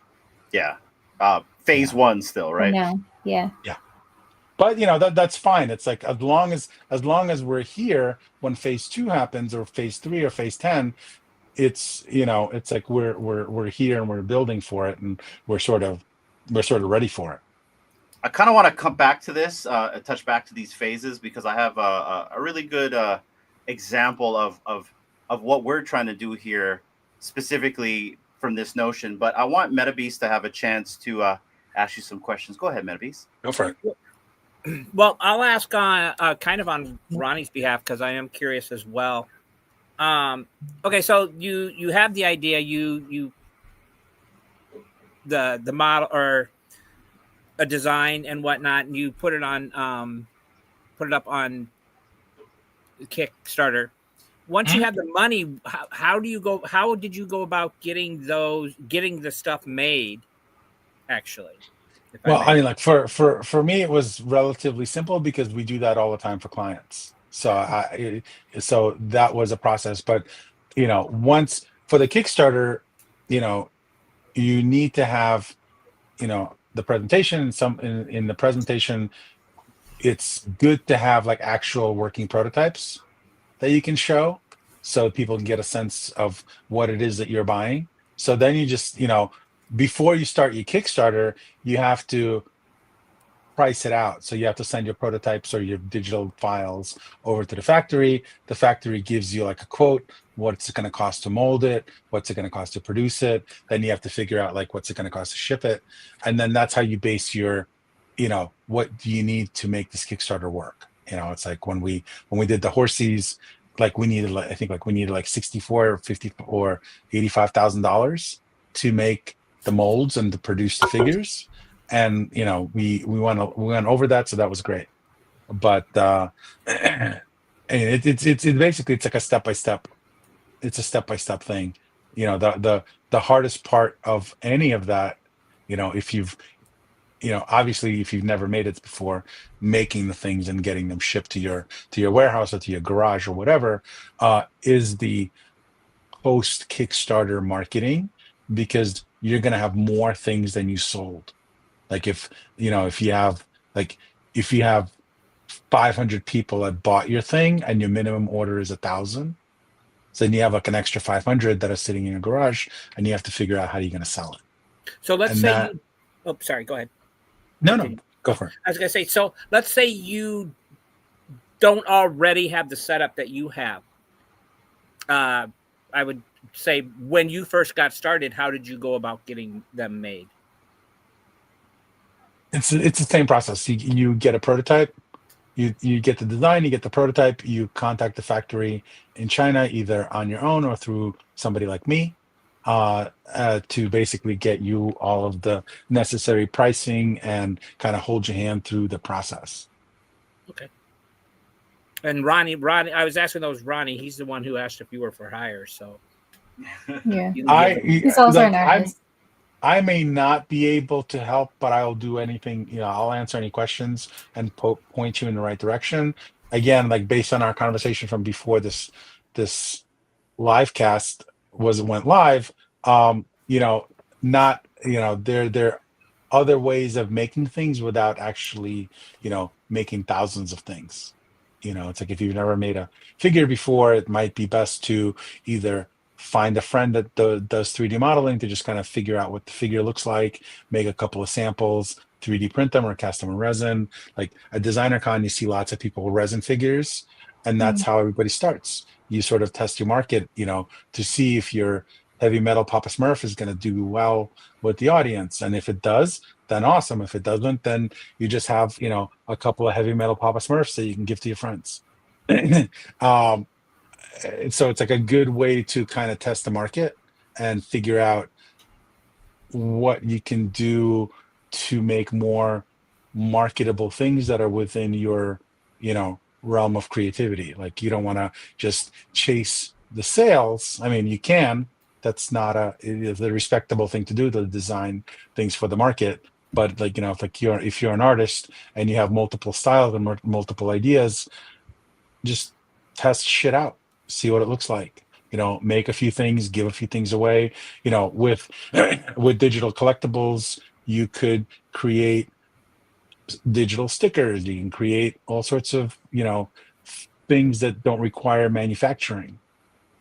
Phase 1 still, right? Yeah. But that's fine. It's like as long as we're here when phase 2 happens, or phase 3 or phase 10, it's it's like we're here and we're building for it, and we're sort of ready for it. I kind of want to come back to this, touch back to these phases, because I have a really good example of what we're trying to do here, specifically from this notion. But I want MetaBeast to have a chance to ask you some questions. Go ahead, MetaBeast. Go for it. Well, I'll ask on kind of on Ronnie's behalf, because I am curious as well. Okay, so you have the idea, you the model or a design and whatnot, and you put it up on Kickstarter. Once you have the money, how did you go about getting the stuff made, actually? Well, I mean, like for me, it was relatively simple because we do that all the time for clients. So so that was a process. But once for the Kickstarter, you need to have the presentation. In the presentation, it's good to have like actual working prototypes that you can show, so people can get a sense of what it is that you're buying. So then you just before you start your Kickstarter, you have to price it out. So you have to send your prototypes or your digital files over to the factory. The factory gives you like a quote, what's it going to cost to mold it, what's it going to cost to produce it. Then you have to figure out like what's it going to cost to ship it. And then that's how you base your, what do you need to make this Kickstarter work? It's like when we did the horsies, like we needed like 64 or 50 or $85,000 to make the molds and to produce the figures. And we went over that, so that was great. But it's basically it's like a step-by-step. It's a step-by-step thing. The hardest part of any of that, if you've obviously if you've never made it before, making the things and getting them shipped to your warehouse or to your garage or whatever, is the post Kickstarter marketing, because you're going to have more things than you sold. Like if you have 500 people that bought your thing and your minimum order is 1,000, so then you have like an extra 500 that are sitting in your garage, and you have to figure out how you're going to sell it. So let's say sorry, go ahead. No, go for it. I was going to say, so let's say you don't already have the setup that you have. I would say when you first got started, how did you go about getting them made? It's the same process. You get a prototype, you get the design, you get the prototype, you contact the factory in China, either on your own or through somebody like me, to basically get you all of the necessary pricing and kind of hold your hand through the process. Okay. And Ronnie, I was asking those Ronnie. He's the one who asked if you were for hire. So yeah, he's also an artist. I may not be able to help, but I'll do anything. I'll answer any questions and point you in the right direction. Again, like based on our conversation from before this live cast went live, there are other ways of making things without actually, making thousands of things. It's like if you've never made a figure before, it might be best to either find a friend that does 3D modeling to just kind of figure out what the figure looks like, make a couple of samples, 3D print them or cast them in resin. Like at Designer Con, you see lots of people with resin figures, and that's how everybody starts. You sort of test your market, to see if your heavy metal Papa Smurf is going to do well with the audience. And if it does, then awesome. If it doesn't, then you just have, a couple of heavy metal Papa Smurfs that you can give to your friends. So it's like a good way to kind of test the market and figure out what you can do to make more marketable things that are within your, realm of creativity. Like you don't want to just chase the sales. I mean, you can. That's not it is a respectable thing to do, to design things for the market. But like, if you're an artist and you have multiple styles and multiple ideas, just test shit out. See what it looks like. Make a few things, give a few things away. With digital collectibles, you could create digital stickers. You can create all sorts of things that don't require manufacturing.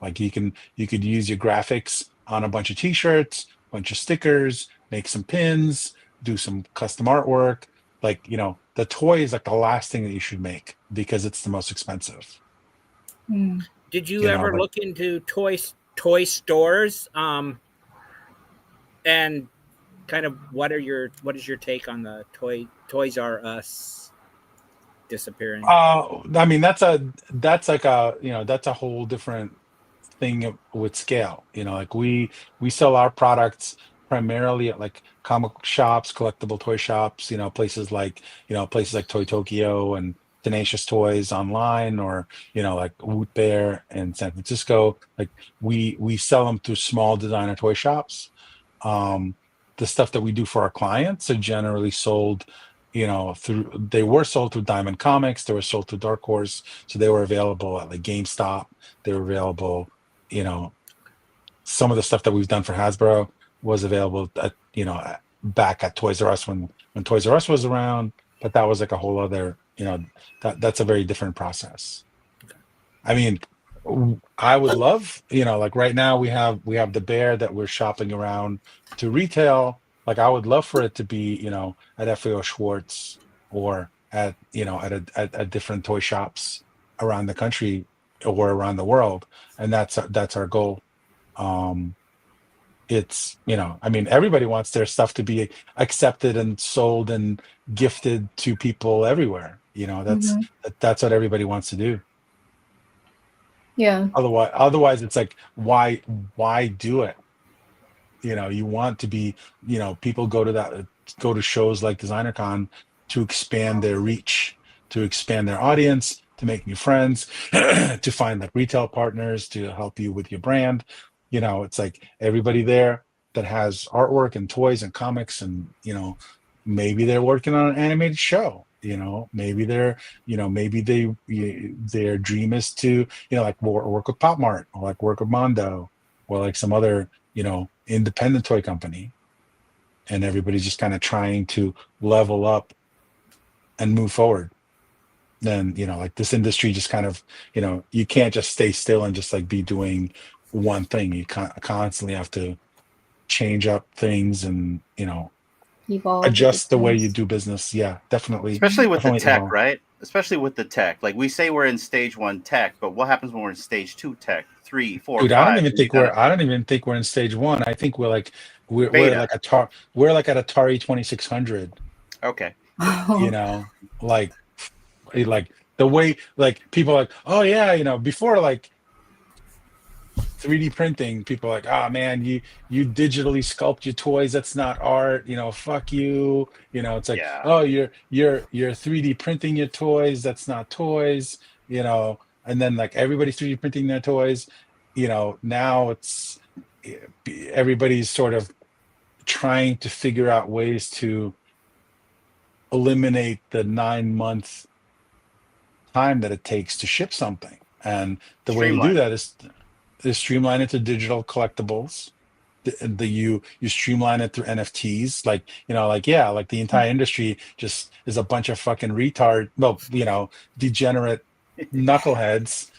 Like you could use your graphics on a bunch of t-shirts, bunch of stickers, make some pins, do some custom artwork. Like the toy is like the last thing that you should make because it's the most expensive. Did you ever look into toy stores? And kind of what is your take on the Toys R Us disappearing? I mean, that's like that's a whole different thing with scale. Like we sell our products primarily at like comic shops, collectible toy shops, places like Toy Tokyo and Tenacious Toys online, or like Woot Bear in San Francisco. Like we sell them through small designer toy shops. The stuff that we do for our clients are generally sold, they were sold through Diamond Comics, they were sold through Dark Horse, so they were available at like GameStop. They were available, some of the stuff that we've done for Hasbro was available at, back at Toys R Us when Toys R Us was around, but that was like a whole other, that's a very different process. I mean, I would love, like right now we have the bear that we're shopping around to retail. Like I would love for it to be, at FAO Schwartz, or at at different toy shops around the country or around the world, and that's our goal. It's I mean, everybody wants their stuff to be accepted and sold and gifted to people everywhere. Mhm. That's what everybody wants to do. Yeah. Otherwise it's like, why do it? You want to be, people go to shows like DesignerCon to expand their reach, to expand their audience, to make new friends, to find like retail partners to help you with your brand. It's like everybody there that has artwork and toys and comics, and maybe they're working on an animated show. Maybe their dream is to like work with Pop Mart, or like work with Mondo, or like some other independent toy company, and everybody's just kind of trying to level up and move forward. Then like this industry just kind of you can't just stay still and just like be doing one thing. You constantly have to change up things and Evolve with adjust the way things. you do business. Yeah, definitely. Especially with the Definitely tech, evolve. right? Especially with the tech. Like we say we're in stage 1 tech, but what happens when we're in stage 2 tech, 3, 4, Dude, 5? And you gotta I don't even think we're in stage one. I think we're beta. like we're like at Atari 2600. Okay. Like the way like people are like, oh yeah, before like 3D printing, people are like, ah man, you digitally sculpt your toys, that's not art, fuck you. It's like, Yeah. oh, you're 3D printing your toys, that's not toys. And then like everybody's 3D printing their toys. Now it's everybody's sort of trying to figure out ways to eliminate the 9-month time that it takes to ship something. And the way to do Streamline. that is streamline it to digital collectibles. You streamline it through NFTs, like like the entire industry just is a bunch of fucking degenerate knuckleheads,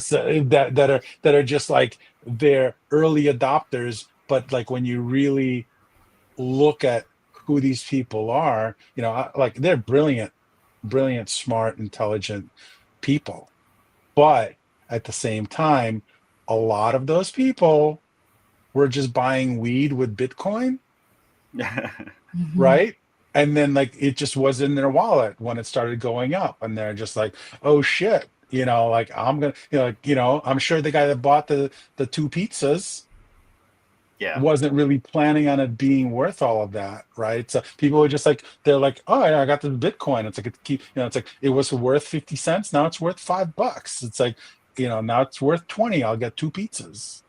so that are just like, they're early adopters, but like when you really look at who these people are, like they're brilliant, smart, intelligent people. But at the same time, a lot of those people were just buying weed with Bitcoin, right? And then like it just was in their wallet when it started going up, and they're just like, oh shit, like I'm gonna, I'm sure the guy that bought the 2 pizzas Yeah. wasn't really planning on it being worth all of that, right? So people were just like, they're like, oh yeah, I got the Bitcoin. It's like it's like it was worth 50 cents. Now it's worth $5. It's like, now it's worth 20. I'll get 2 pizzas.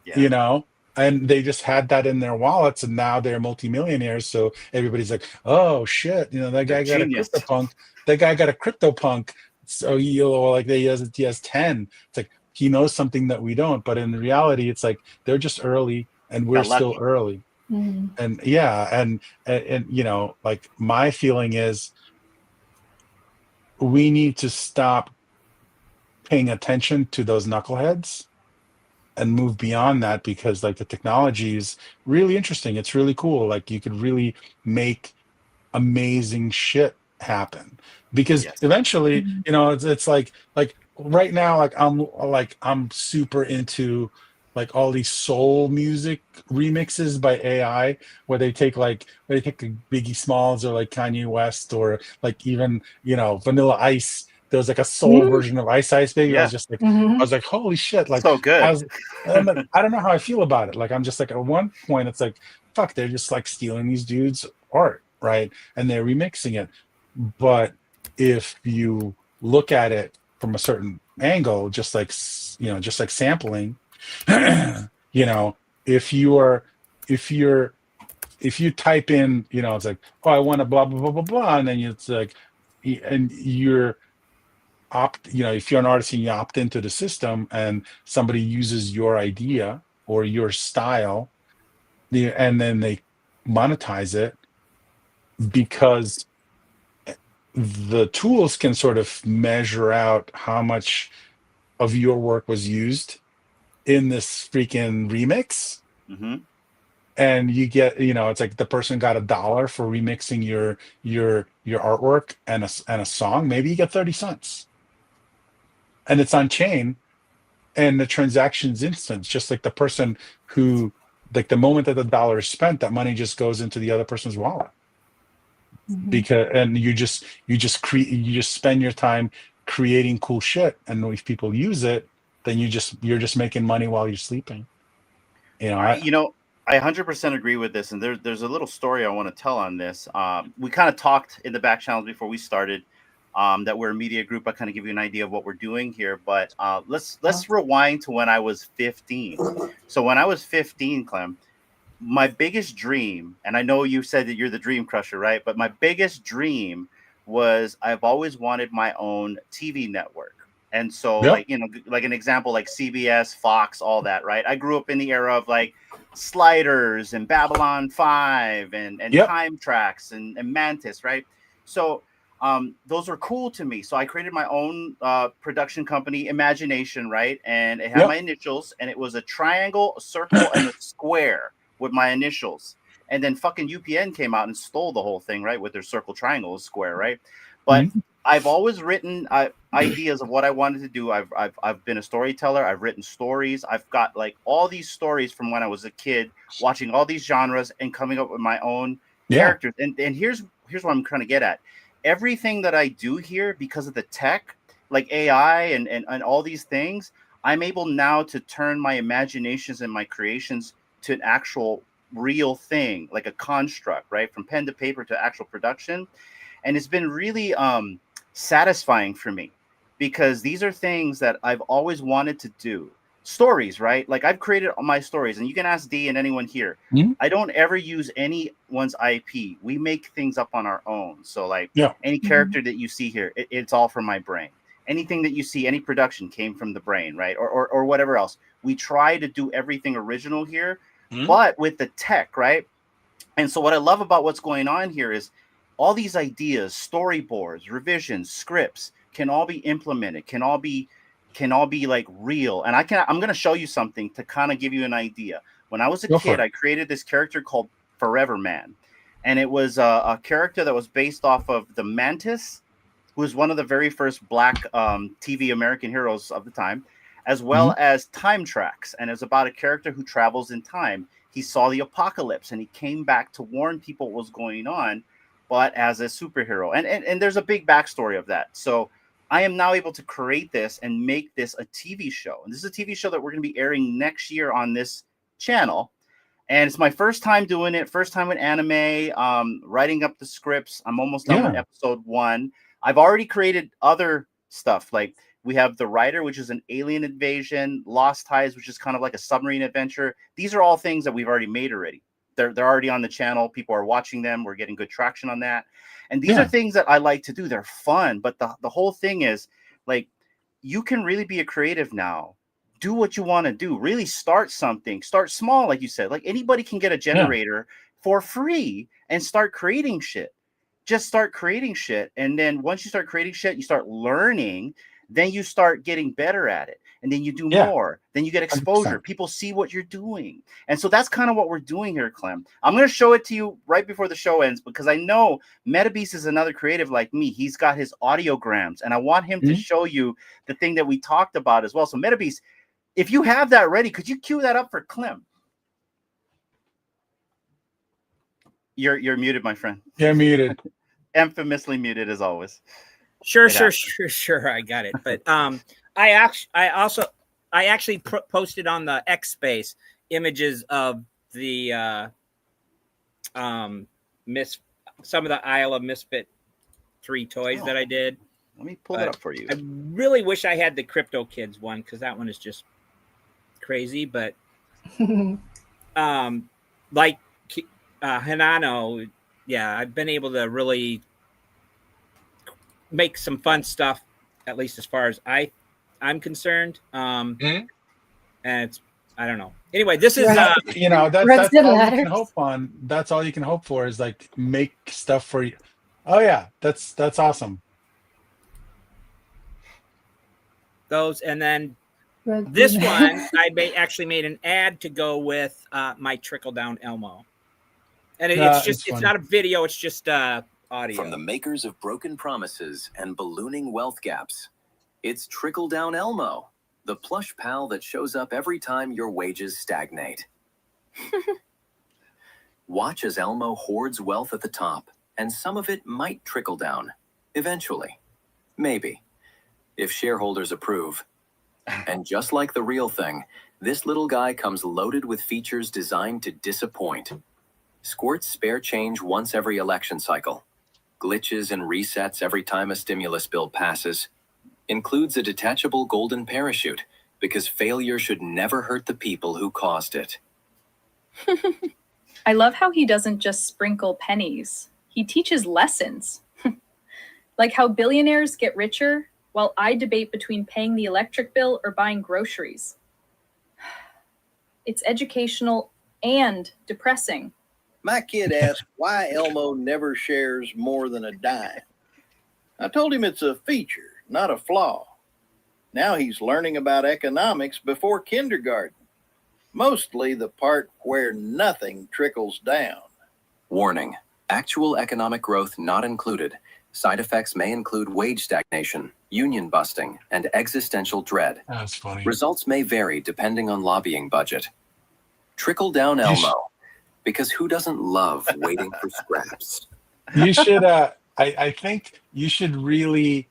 Yeah. And they just had that in their wallets, and now they're multimillionaires. So everybody's like, oh shit, that They're guy got a genius. CryptoPunk. That guy got a CryptoPunk. So he has 10. It's like he knows something that we don't. But in reality, it's like they're just early and we're Got still lucky. early. Mhm. And yeah, and like my feeling is we need to stop paying attention to those knuckleheads and move beyond that, because like the technology is really interesting. It's really cool. Like you could really make amazing shit happen, because Yes. eventually, Mhm. it's like right now, I'm super into like all these soul music remixes by AI, where they take like Biggie Smalls or like Kanye West, or like even Vanilla Ice. There was like a soul Mhm. version of Ice Ice Baby. I Yeah. was just like, Mhm. holy shit! Like, So good. I don't know how I feel about it. Like, I'm just like, at one point, it's like, fuck, they're just like stealing these dudes' art, right? And they're remixing it. But if you look at it from a certain angle, just like just like sampling, if you're if you type in, it's like, oh, I want a blah blah blah blah blah, and then it's like, and you're if you're an artist and you opt into the system, and somebody uses your idea or your style, and then they monetize it, because the tools can sort of measure out how much of your work was used in this freaking remix. Mm-hmm. And you get, it's like the person got $1 for remixing your your artwork and a song, maybe you get 30 cents. And it's on chain, and the transaction's instant, just like the person who, like the moment that the dollar is spent, that money just goes into the other person's wallet. Because and you just spend your time creating cool shit, and if people use it, then you're just making money while you're sleeping. I 100% agree with this, and there's a little story I want to tell on this. We kind of talked in the back channels before we started that we're a media group. I kind of give you an idea of what we're doing here, but let's rewind to when I was 15. So when I was 15, Clem, my biggest dream, and I know you said that you're the dream crusher, right? But my biggest dream was I've always wanted my own TV network. And so, Yep. like an example, like CBS, Fox, all that, right? I grew up in the era of like Sliders and Babylon 5 and Yep. Time Tracks and Mantis, right? So those were cool to me. So I created my own production company, Imagination, right? And it had Yep. my initials, and it was a triangle, a circle, and a square with my initials. And then fucking UPN came out and stole the whole thing, right? With their circle, triangle, square, right? But I've always written ideas of what I wanted to do. I've been a storyteller. I've written stories. I've got like all these stories from when I was a kid, watching all these genres and coming up with my own characters. And here's what I'm trying to get at. Everything that I do here, because of the tech, like AI and all these things, I'm able now to turn my imaginations and my creations to an actual real thing, like a construct, right? From pen to paper to actual production. And it's been really satisfying for me, because these are things that I've always wanted to do. Stories, right? Like I've created my stories, and you can ask D and anyone here. I don't ever use anyone's IP. We make things up on our own. So like any character that you see here, it's all from my brain. Anything that you see, any production came from the brain, right? Or whatever else. We try to do everything original here, but with the tech, right? And so what I love about what's going on here is all these ideas, storyboards, revisions, scripts can all be implemented, can all be like real. And I'm going to show you something to kind of give you an idea. When I was a kid, I created this character called Forever Man. And it was a character that was based off of the Mantis, who was one of the very first black TV American heroes of the time, as well as Time Tracks. And it's about a character who travels in time. He saw the apocalypse and he came back to warn people what was going on, but as a superhero. And there's a big backstory of that. So I am now able to create this and make this a TV show. And this is a TV show that we're going to be airing next year on this channel. And it's my first time doing it, first time with anime, writing up the scripts. I'm almost done with episode 1. I've already created other stuff. Like we have The Rider, which is an alien invasion, Lost Ties, which is kind of like a submarine adventure. These are all things that we've already made already. They're already on the channel. People are watching them. We're getting good traction on that. And these are things that I like to do. They're fun. But the whole thing is, like, you can really be a creative now. Do what you want to do. Really start something. Start small, like you said. Like anybody can get a generator for free and start creating shit. Just start creating shit. And then once you start creating shit, you start learning. Then you start getting better at it. And then you do more. Then you get exposure. 100%. People see what you're doing. And so that's kind of what we're doing here, Clem. I'm going to show it to you right before the show ends, because I know MetaBeast is another creative like me. He's got his audiograms, and I want him to show you the thing that we talked about as well. So MetaBeast, if you have that ready, could you cue that up for Clem? You're muted, my friend. Yeah, muted. Infamously muted as always. Sure. I got it. But I actually posted on the X Space images of the some of the Isle of Misfit 3 toys that I did. Let me pull that up for you. I really wish I had the Crypto Kids one, because that one is just crazy. But like Hinano, I've been able to really make some fun stuff, at least as far as I'm concerned. And it's, I don't know. Anyway, this is that's all you can hope on. That's all you can hope for, is like make stuff for you. Oh yeah, that's awesome. Those, and then this one I actually made an ad to go with my Trickle Down Elmo. And it's not a video, it's just audio. From the makers of Broken Promises and Ballooning Wealth Gaps, it's Trickle Down Elmo, the plush pal that shows up every time your wages stagnate. Watch as Elmo hoards wealth at the top, and some of it might trickle down, eventually. Maybe, if shareholders approve. And just like the real thing, this little guy comes loaded with features designed to disappoint. Squirts spare change once every election cycle. Glitches and resets every time a stimulus bill passes. Includes a detachable golden parachute, because failure should never hurt the people who caused it. I love how he doesn't just sprinkle pennies. He teaches lessons. Like how billionaires get richer while I debate between paying the electric bill or buying groceries. It's educational and depressing. My kid asked why Elmo never shares more than a dime. I told him it's a feature, not a flaw. Now he's learning about economics before kindergarten. Mostly the part where nothing trickles down. Warning, actual economic growth not included. Side effects may include wage stagnation, union busting, and existential dread. That's funny. Results may vary depending on lobbying budget. Trickle down Elmo, because who doesn't love waiting for scraps? You should, I think you should really,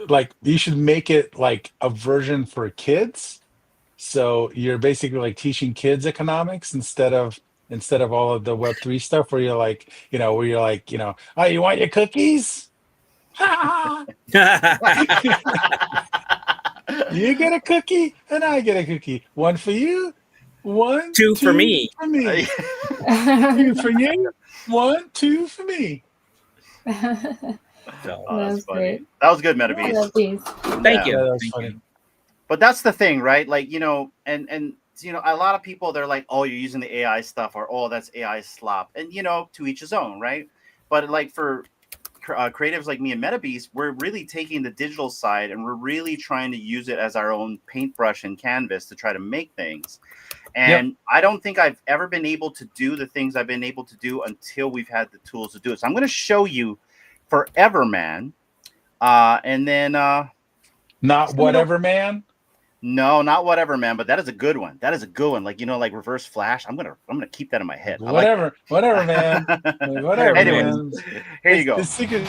like, you should make it like a version for kids. So you're basically like teaching kids economics instead of all of the Web3 stuff where you're like, oh, you want your cookies? You get a cookie and I get a cookie. One for you, two for me. For me. Two for you, two for me. So, that's funny. Great. That was good, Metabeast. Thank you. Yeah, that's Thank funny. you. But that's the thing, right? Like, and a lot of people, they're like, oh, you're using the AI stuff, or oh, that's AI slop, and to each his own, right? But like for creatives like me and Metabeast, we're really taking the digital side and we're really trying to use it as our own paintbrush and canvas to try to make things. And I don't think I've ever been able to do the things I've been able to do until we've had the tools to do it. So I'm going to show you Forever Man, and then not Whatever Man. No, not Whatever Man, but that is a good one. That is a good one. Like, like Reverse Flash. I'm gonna keep that in my head. Whatever Man. Whatever. Anyways, Man. Here you go. The secret.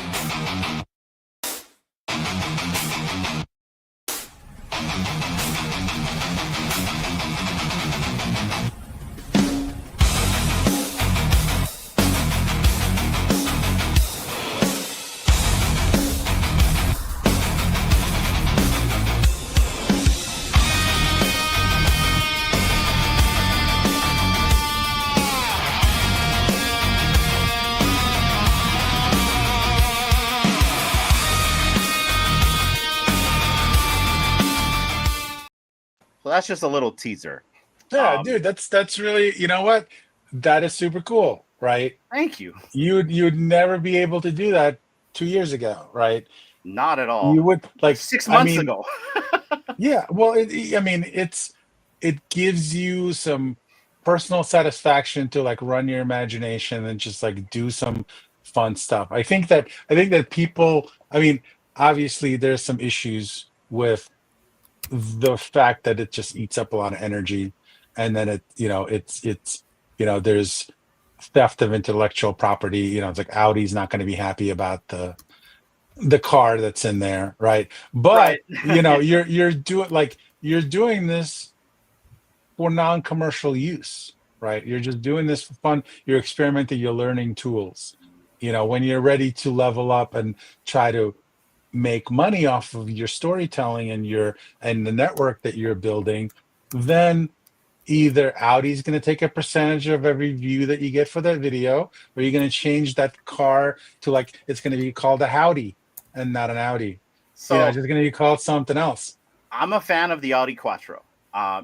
Well, that's just a little teaser. Yeah, dude, that's really, you know what? That is super cool, right? Thank you. You'd never be able to do that 2 years ago, right? Not at all. You would like 6 months ago. Yeah, well, it gives you some personal satisfaction to like run your imagination and just like do some fun stuff. I think that people, obviously there's some issues with the fact that it just eats up a lot of energy, and then there's theft of intellectual property. It's like Audi's not going to be happy about the car that's in there, right? But you're doing this for non-commercial use, right? You're just doing this for fun. You're experimenting, you're learning tools. When you're ready to level up and try to make money off of your storytelling and the network that you're building, then either Audi's going to take a percentage of every view that you get for that video, or you're going to change that car to like it's going to be called a Howdy and not an Audi. So it's just going to be called something else. I'm a fan of the Audi Quattro,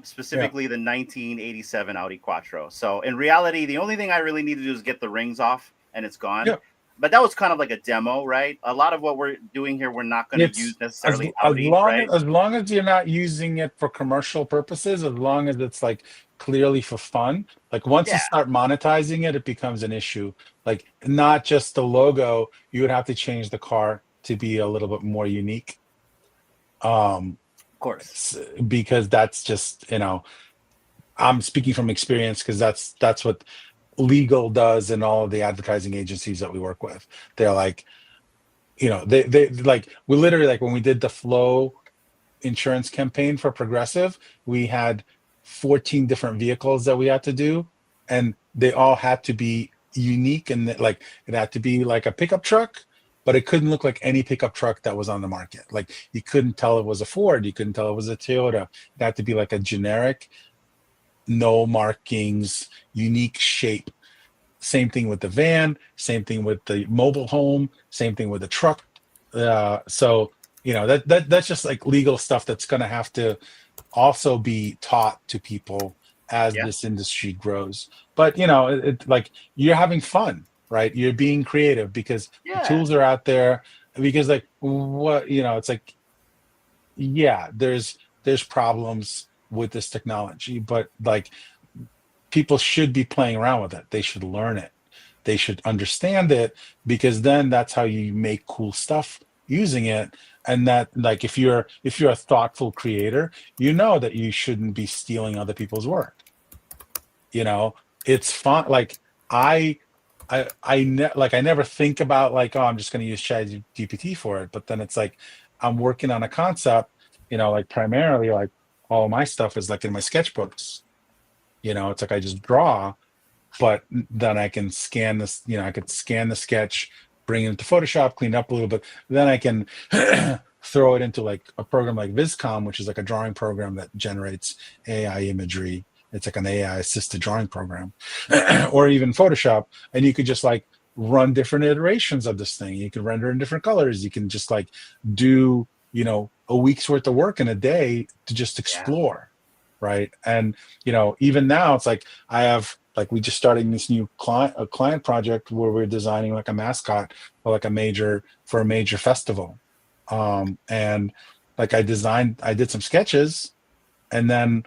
specifically the 1987 Audi Quattro. So in reality, the only thing I really need to do is get the rings off, and it's gone. Yeah. But that was kind of like a demo, right? A lot of what we're doing here, we're not going to use necessarily Audi, right? As long as you're not using it for commercial purposes, as long as it's like clearly for fun. Like once you Yeah. start monetizing it, it becomes an issue. Like not just the logo, you would have to change the car to be a little bit more unique. Of course. Because that's just, I'm speaking from experience because that's what legal does and all of the advertising agencies that we work with. They're like, they like, we literally, like when we did the Flow insurance campaign for Progressive, we had 14 different vehicles that we had to do, and they all had to be unique, and like it had to be like a pickup truck, but it couldn't look like any pickup truck that was on the market. Like you couldn't tell it was a Ford, you couldn't tell it was a Toyota. It had to be like a generic, no markings, unique shape. Same thing with the van, same thing with the mobile home, same thing with the truck. So that's just like legal stuff that's going to have to also be taught to people as this industry grows. But it like you're having fun, right? You're being creative because the tools are out there. Because like it's like, there's problems with this technology, but like people should be playing around with it. They should learn it. They should understand it, because then that's how you make cool stuff using it. And that, like, if you're a thoughtful creator, that you shouldn't be stealing other people's work. It's fun. Like I never think about like, oh, I'm just going to use ChatGPT for it. But then it's like, I'm working on a concept, like primarily like all my stuff is like in my sketchbooks. It's like I just draw, but then I can scan this, I could scan the sketch, bring it into Photoshop, clean it up a little bit. Then I can throw it into like a program like Viscom, which is like a drawing program that generates AI imagery. It's like an AI assisted drawing program, or even Photoshop. And you could just like run different iterations of this thing. You can render in different colors. You can just like do, a week's worth of work in a day to just explore. Right. And, even now it's like I have, like, we just starting this new client project where we're designing like a mascot for like a major festival. And like I did some sketches, and then,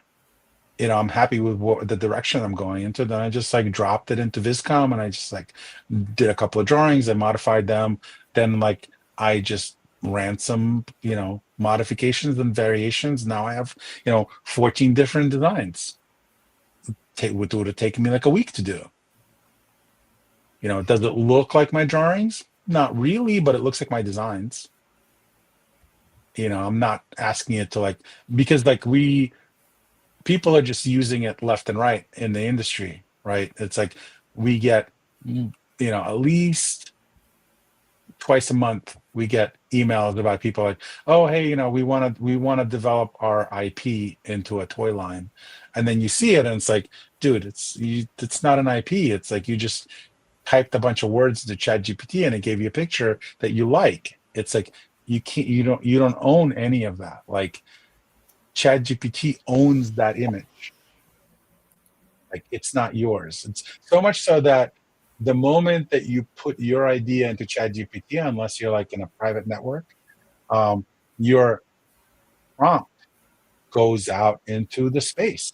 I'm happy with the direction I'm going into. Then I just like dropped it into Viscom, and I just like did a couple of drawings. I modified them. Then like I just ran some, modifications and variations. Now I have, 14 different designs. It would have taken me like a week to do. Does it look like my drawings? Not really, but it looks like my designs. I'm not asking it to like, because like people are just using it left and right in the industry, right? It's like we get, at least twice a month we get emails about people like, oh, hey, we want to develop our IP into a toy line. And then you see it and it's like, dude, it's not an IP. It's like you just typed a bunch of words into ChatGPT and it gave you a picture that you like. It's like you don't own any of that. Like ChatGPT owns that image. Like it's not yours. It's so much so that the moment that you put your idea into ChatGPT, unless you're like in a private network, your prompt goes out into the space.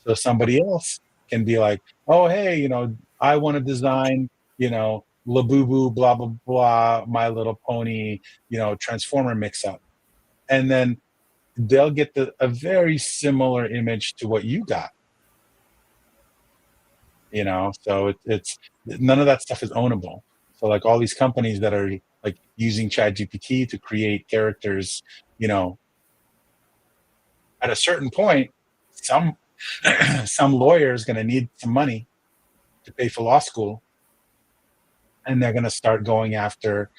So somebody else can be like, oh, hey, I want to design, Labubu, blah, blah, blah, My Little Pony, Transformer mix up. And then they'll get a very similar image to what you got. So it's none of that stuff is ownable. So like all these companies that are like using ChatGPT to create characters, at a certain point, some lawyer is going to need some money to pay for law school, and they're going to start going after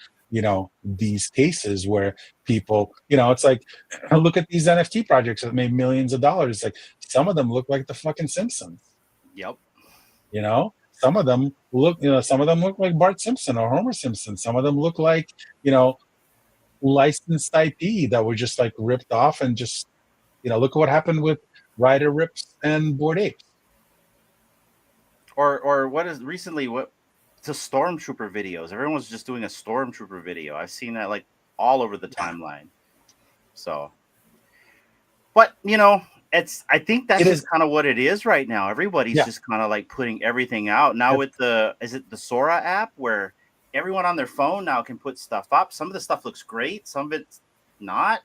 these cases where people, it's like, look at these NFT projects that made millions of dollars. Like some of them look like the fucking Simpsons. Yep. Some of them look like Bart Simpson or Homer Simpson. Some of them look like, licensed IP that were just like ripped off, and just, look at what happened with Ryder Rips and Bored Apes. Or what is recently the Stormtrooper videos. Everyone's just doing a Stormtrooper video. I've seen that like all over the timeline. So, but I think that's It just is. kind of what it is right now. Everybody's Yeah. just kind of like putting everything out now with is it the Sora app where everyone on their phone now can put stuff up. Some of the stuff looks great, some of it's not.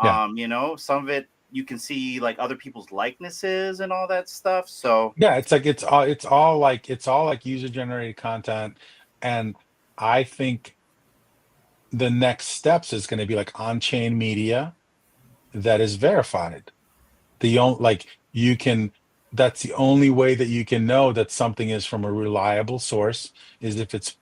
Yeah. You know, some of it you can see like other people's likenesses and all that stuff. So Yeah, it's like it's all like user generated content, and I think the next steps is going to be like on-chain media that is verified. The only like you can That's the only way that you can know that something is from a reliable source is if it's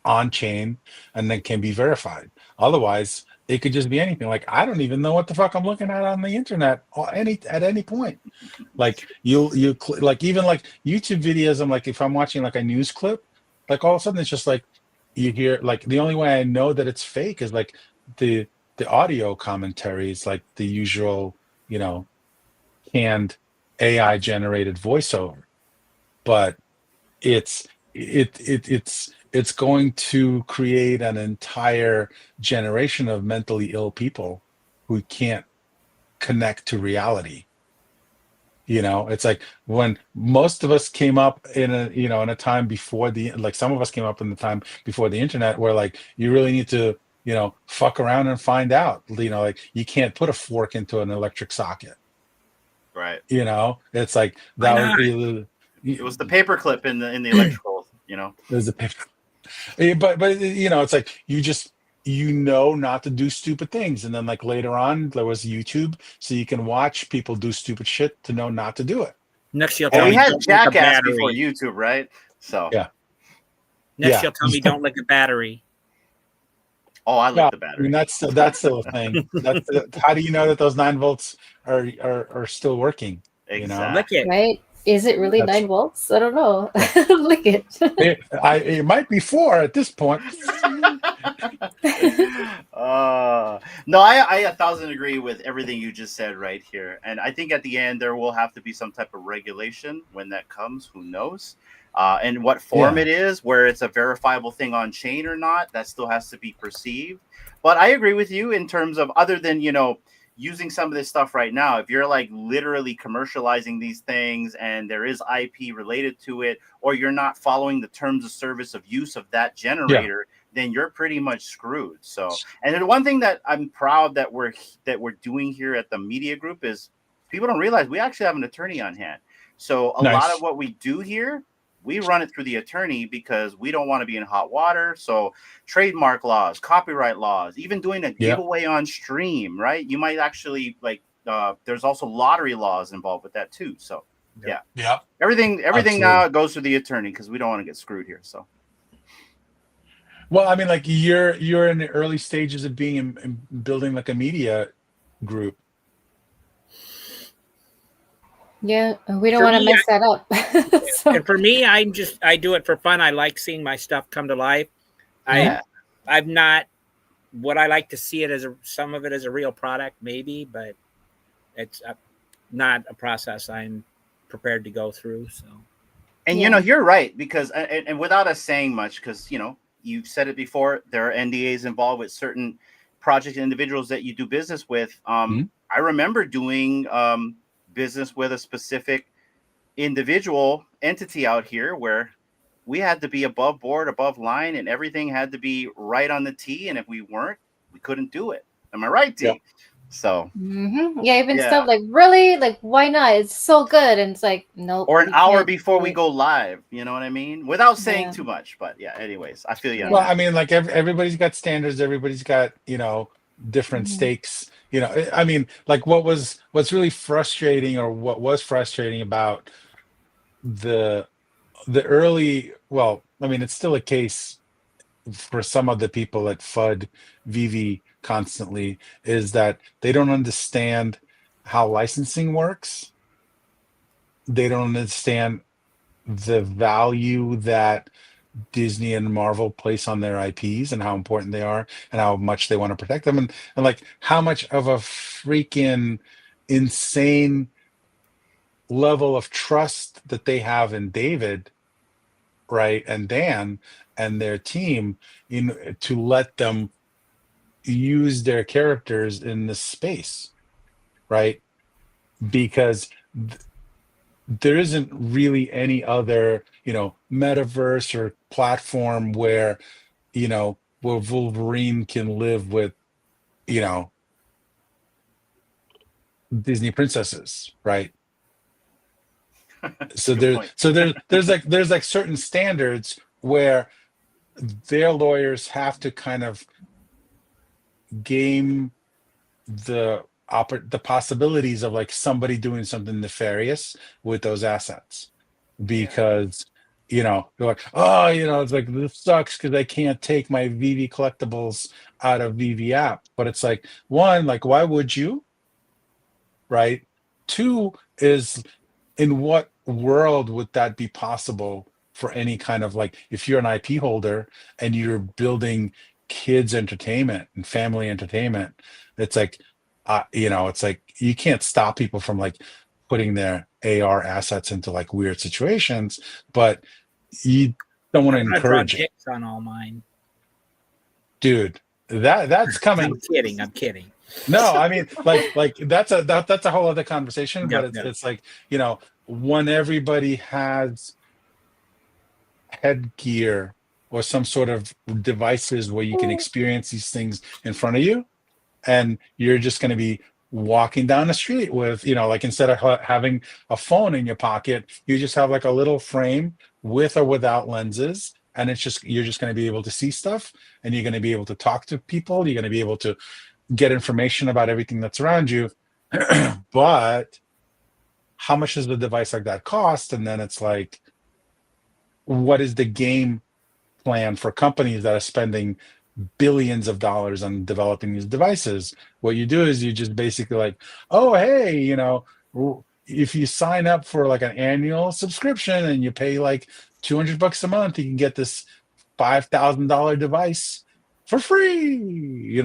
on chain and then can be verified. Otherwise, it could just be anything. Like I don't even know what the fuck I'm looking at on the internet at any point. Like like even like YouTube videos. I'm like if I'm watching like a news clip, like all of a sudden it's just like you hear like the only way I know that it's fake is like the audio commentaries, like the usual, you know, canned AI generated voiceover. But it's it's going to create an entire generation of mentally ill people who can't connect to reality. You know, it's like when most of us came up in a, you know, in a time before the, like some of us came up in the time before the internet where like you really need to, you know, fuck around and find out, you know, like you can't put a fork into an electric socket. right. You know, it's like Why that not? was It was the paperclip in the electrical, you know. there's a paper. But you know, it's like you just, you know, not to do stupid things, and then like later on there was YouTube, so you can watch people do stupid shit to know not to do it. Next, you'll Well, tell we me had don't lick a Jackass before battery. YouTube, right? So Yeah. Next, Yeah. you'll tell me don't lick a battery. oh, I Yeah, like the I battery. mean that's still a thing. That's how do you know that those 9 volts are still working? You know, Lick it. Right? Is it really That's- 9 volts? I don't know. Lick it. it might be 4 at this point. No, I 1,000 agree with everything you just said right here, and I think at the end there will have to be some type of regulation when that comes. Who knows? And what form Yeah. it is, where it's a verifiable thing on chain or not, that still has to be perceived. But I agree with you in terms of other than, you know, using some of this stuff right now, if you're like literally commercializing these things and there is IP related to it, or you're not following the terms of service of use of that generator, then you're pretty much screwed. So, and then one thing that I'm proud that we're doing here at the media group is people don't realize we actually have an attorney on hand. So a lot Nice. of what we do here, we run it through the attorney because we don't want to be in hot water. So trademark laws, copyright laws, even doing a giveaway on stream, right? You might actually like, there's also lottery laws involved with that too. So yeah, everything Absolutely. now goes through the attorney because we don't want to get screwed here. So. Well, I mean, like you're in the early stages of being in building like a media group. Yeah, we don't For want to me, mess that up. So, And for me, I do it for fun. I like seeing my stuff come to life. Yeah. I've not, what I like to see it as some of it as a real product, maybe, but it's not a process I'm prepared to go through. So, And Yeah. you know, you're right, because and without us saying much, because you know, you've said it before, there are NDAs involved with certain project individuals that you do business with. I remember doing business with a specific individual entity out here where we had to be above board, above line, and everything had to be right on the T. And if we weren't, we couldn't do it. Am I right, T? Yeah. So yeah, even Yeah. stuff like really, like why not? It's so good, and it's like nope. or an you hour can't before do we it. go live, you know what I mean? Without saying Yeah. too much, but yeah. Anyways, I feel you. on Well, that. I mean, like everybody's got standards. Everybody's got, you know, different Mhm. stakes. You know, I mean, like what's really frustrating, or what was frustrating about the early. Well, I mean, it's still a case for some of the people at FUD, VV constantly, is that they don't understand how licensing works. They don't understand the value that Disney and Marvel place on their IPs and how important they are and how much they want to protect them, and like how much of a freaking insane level of trust that they have in David, right, and Dan and their team in to let them use their characters in this space, right? because there isn't really any other, metaverse or platform where, where Wolverine can live with, Disney princesses, right? So Good point. there's like certain standards where their lawyers have to kind of game the the possibilities of like somebody doing something nefarious with those assets, because they're like, oh, it's like, this sucks because I can't take my VV collectibles out of VV app. But it's like, one, like, why would you? Right? Two is, in what world would that be possible for any kind of, like, if you're an IP holder and you're building kids entertainment and family entertainment, it's like, it's like you can't stop people from like putting their AR assets into like weird situations, but you don't want to encourage it. On all mine, dude. That's coming. I'm kidding. No, I mean, like that's a whole other conversation. But it's like, when everybody has headgear or some sort of devices where you can experience these things in front of you, and you're just going to be walking down the street with, like, instead of having a phone in your pocket, you just have like a little frame with or without lenses, and you're just going to be able to see stuff, and you're going to be able to talk to people, you're going to be able to get information about everything that's around you. But how much does the device like that cost? And then it's like, what is the game plan for companies that are spending billions of dollars on developing these devices? What you do is you just basically like, oh, hey, if you sign up for like an annual subscription and you pay like $200 a month, you can get this $5,000 device for free,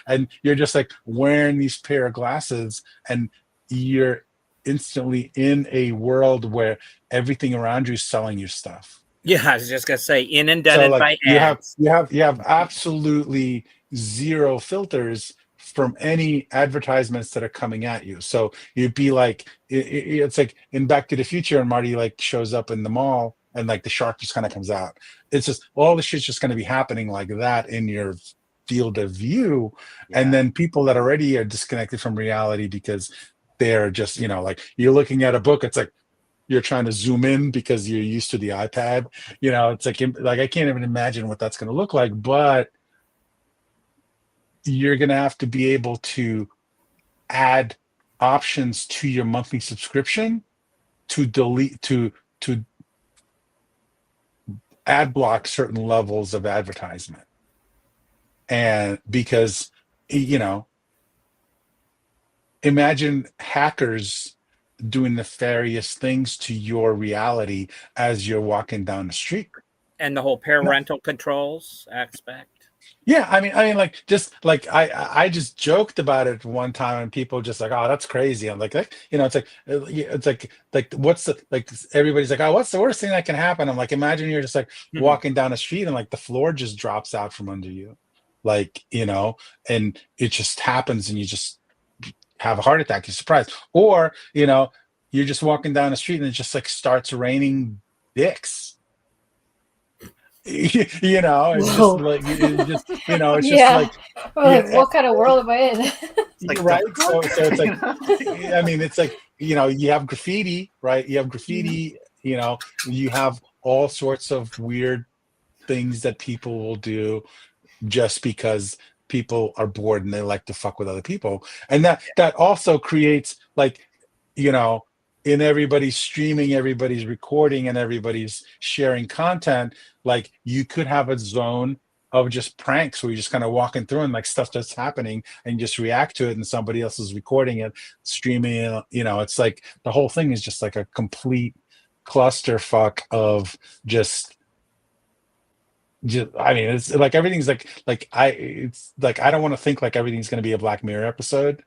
and you're just like wearing these pair of glasses, and you're instantly in a world where everything around you is selling you stuff. Yeah, I was just gonna say, inundated by ads. You have absolutely zero filters from any advertisements that are coming at you. So you'd be like, it's like in Back to the Future, and Marty like shows up in the mall, and like the shark just kind of comes out. It's just, all the shit's just going to be happening like that in your field of view. And then people that already are disconnected from reality because they're just, like, you're looking at a book, it's like you're trying to zoom in because you're used to the iPad. It's like I can't even imagine what that's going to look like, but you're going to have to be able to add options to your monthly subscription to delete, to ad block certain levels of advertisement. And because, imagine hackers doing nefarious things to your reality as you're walking down the street. And the whole parental controls aspect. Yeah, I mean, like, just like I just joked about it one time, and people just like, oh, that's crazy. I'm like, it's like what's the, like, everybody's like, oh, what's the worst thing that can happen? I'm like, imagine you're just like walking down the street and like the floor just drops out from under you, like, and it just happens, and you just have a heart attack. You're surprised, or you're just walking down the street and it just like starts raining dicks. It's just like, it's just like what kind of world am I in? Like, right? So it's like, I mean, it's like, you have graffiti, right? You have graffiti, you have all sorts of weird things that people will do just because people are bored and they like to fuck with other people. And that also creates, like, in everybody's streaming, everybody's recording, and everybody's sharing content, like, you could have a zone of just pranks where you're just kind of walking through and like stuff that's happening and you just react to it, and somebody else is recording it, streaming it. It's like the whole thing is just like a complete clusterfuck of just I mean, it's like everything's like I don't want to think like everything's going to be a Black Mirror episode,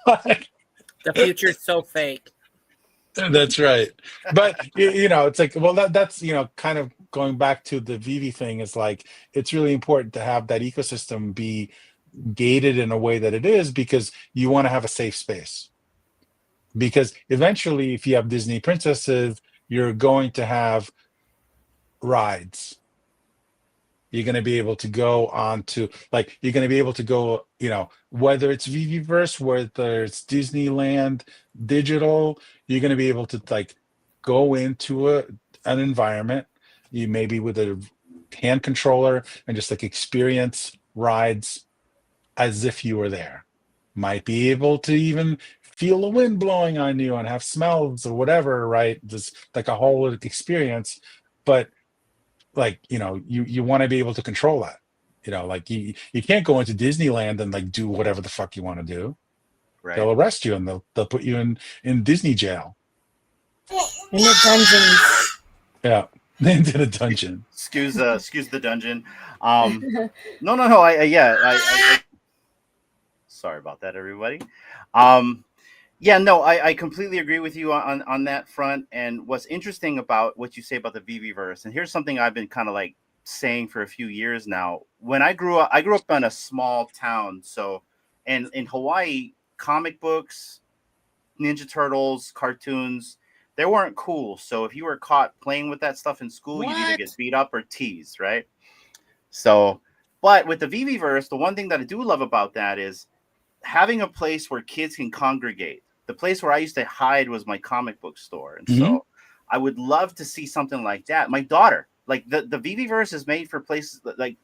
but the future's so fake. That's right. But it's like, well, that's kind of going back to the Vivi thing, is like, it's really important to have that ecosystem be gated in a way that it is, because you want to have a safe space. because eventually, if you have Disney princesses, you're going to have rides. You're going to be able to go on to, like, you're going to be able to go, whether it's VVverse, whether it's Disneyland digital, you're going to be able to like go into an environment, you maybe with a hand controller, and just like experience rides as if you were there. Might be able to even feel the wind blowing on you and have smells or whatever, right? Just like a whole experience. But like, you want to be able to control that. Like you can't go into Disneyland and like do whatever the fuck you want to do. Right. They'll arrest you and they'll put you in Disney jail. In the dungeons. Yeah. Into the dungeon. Excuse the dungeon. No. I sorry about that, everybody. I completely agree with you on that front. And what's interesting about what you say about the VVverse, and here's something I've been kind of like saying for a few years now. When I grew up in a small town. So, and in Hawaii, comic books, Ninja Turtles, cartoons, they weren't cool. So if you were caught playing with that stuff in school, you'd either get beat up or teased, right? So, but with the VVverse, the one thing that I do love about that is having a place where kids can congregate. The place where I used to hide was my comic book store. And so I would love to see something like that. My daughter, like the VVverse is made for places like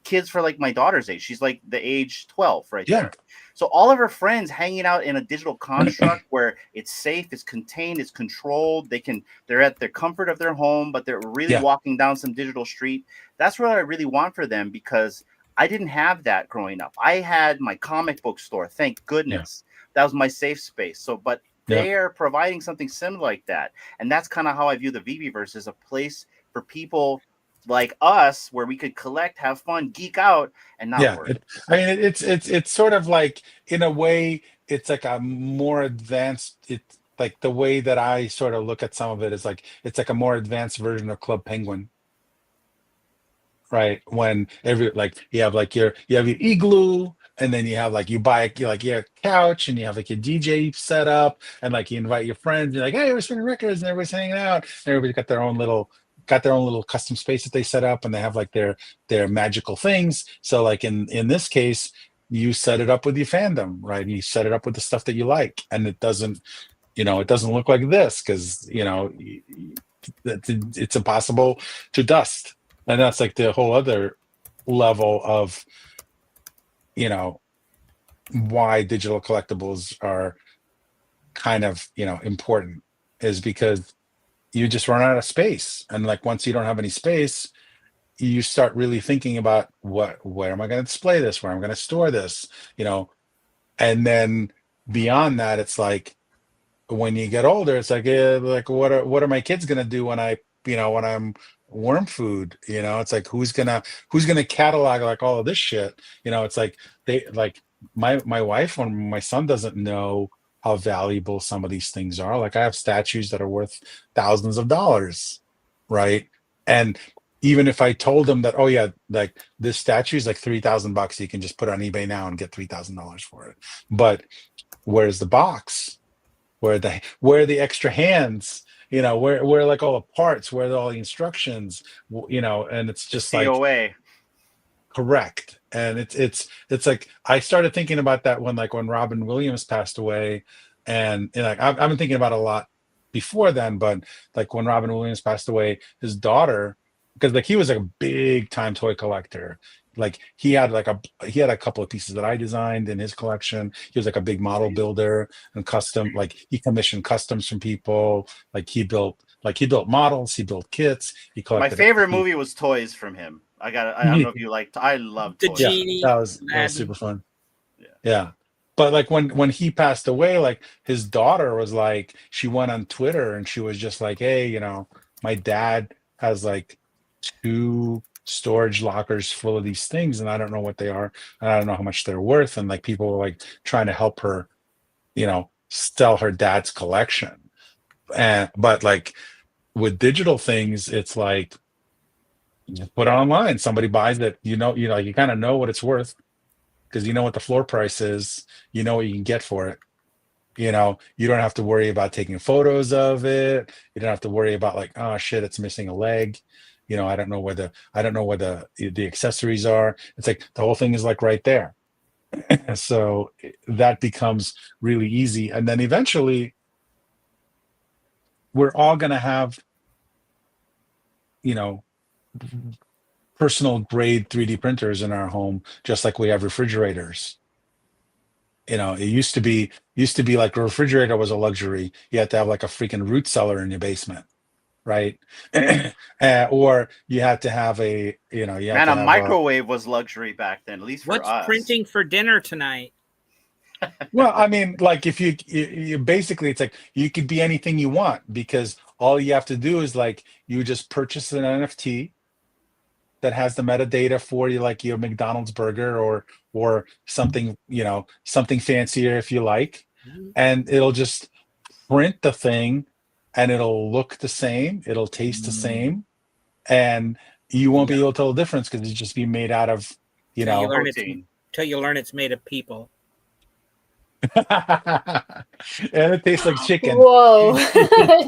kids for like my daughter's age. She's like the age 12 right there. So all of her friends hanging out in a digital construct where it's safe, it's contained, it's controlled. They're at the comfort of their home, but they're really walking down some digital street. That's what I really want for them, because I didn't have that growing up. I had my comic book store. Thank goodness. That was my safe space. So, but they're providing something similar like that. And that's kind of how I view the VVverse, as a place for people like us where we could collect, have fun, geek out, and not worry. It's sort of like, in a way, it's like a more advanced, it's like the way that I sort of look at some of it is like, it's like a more advanced version of Club Penguin. Right. When you have your igloo, and then you have like, you buy your couch, and you have like your DJ set up, and like you invite your friends, you're like, hey, we're spinning records, and everybody's hanging out, and everybody's got their own little custom space that they set up, and they have like their magical things. So like in this case, you set it up with your fandom, right? You set it up with the stuff that you like, and it doesn't look like this, because it's impossible to dust. And that's like the whole other level of, why digital collectibles are kind of, important, is because you just run out of space. And like, once you don't have any space, you start really thinking about where am I going to display this? Where am I going to store this? And then beyond that, it's like, when you get older, it's like, what are my kids going to do when I'm worm food? It's like, who's gonna catalog like all of this shit? It's like, they like my wife, when my son doesn't know how valuable some of these things are. Like, I have statues that are worth thousands of dollars, right? And even if I told him that, oh yeah, like this statue is like $3,000, you can just put it on eBay now and get $3,000 for it. But where's the box? Where are the extra hands? Where like all the parts, where are all the instructions? And it's just like COA. Correct. And it's like, I started thinking about that when Robin Williams passed away, and like I've been thinking about it a lot before then, but like when Robin Williams passed away, his daughter, because like he was like a big time toy collector. Like he had a couple of pieces that I designed in his collection. He was like a big model builder and custom, like he commissioned customs from people. Like he built models, he built kits, he collected. My favorite movie was Toys from him. I don't know if you liked. I love the Toys. genie. That was super fun. Yeah. But like when he passed away, like his daughter was like, she went on Twitter and she was just like, hey, my dad has like 2 storage lockers full of these things, and I don't know what they are, and I don't know how much they're worth. And like people were like trying to help her, sell her dad's collection. But like with digital things, it's like, you put it online, somebody buys it, you kind of know what it's worth, because you know what the floor price is, you know what you can get for it. You know, you don't have to worry about taking photos of it. You don't have to worry about like, oh shit, it's missing a leg. You know, I don't know where the accessories are. It's like the whole thing is like right there. So that becomes really easy. And then eventually we're all going to have, you know, personal grade 3D printers in our home, just like we have refrigerators. You know, it used to be like a refrigerator was a luxury. You had to have like a freaking root cellar in your basement, right? Or you had to have a, you know, you had Man, to a have microwave was luxury back then, at least for What's us. printing for dinner tonight? Well, I mean, like if you basically, it's like you could be anything you want, because all you have to do is like you just purchase an NFT that has the metadata for you, like your McDonald's burger or something, you know, something fancier if you like, and it'll just print the thing, and it'll look the same, it'll taste the same, and you won't be able to tell the difference because it's just be made out of, you Till you know. learn protein. till you learn it's made of people. And it tastes like chicken. Whoa.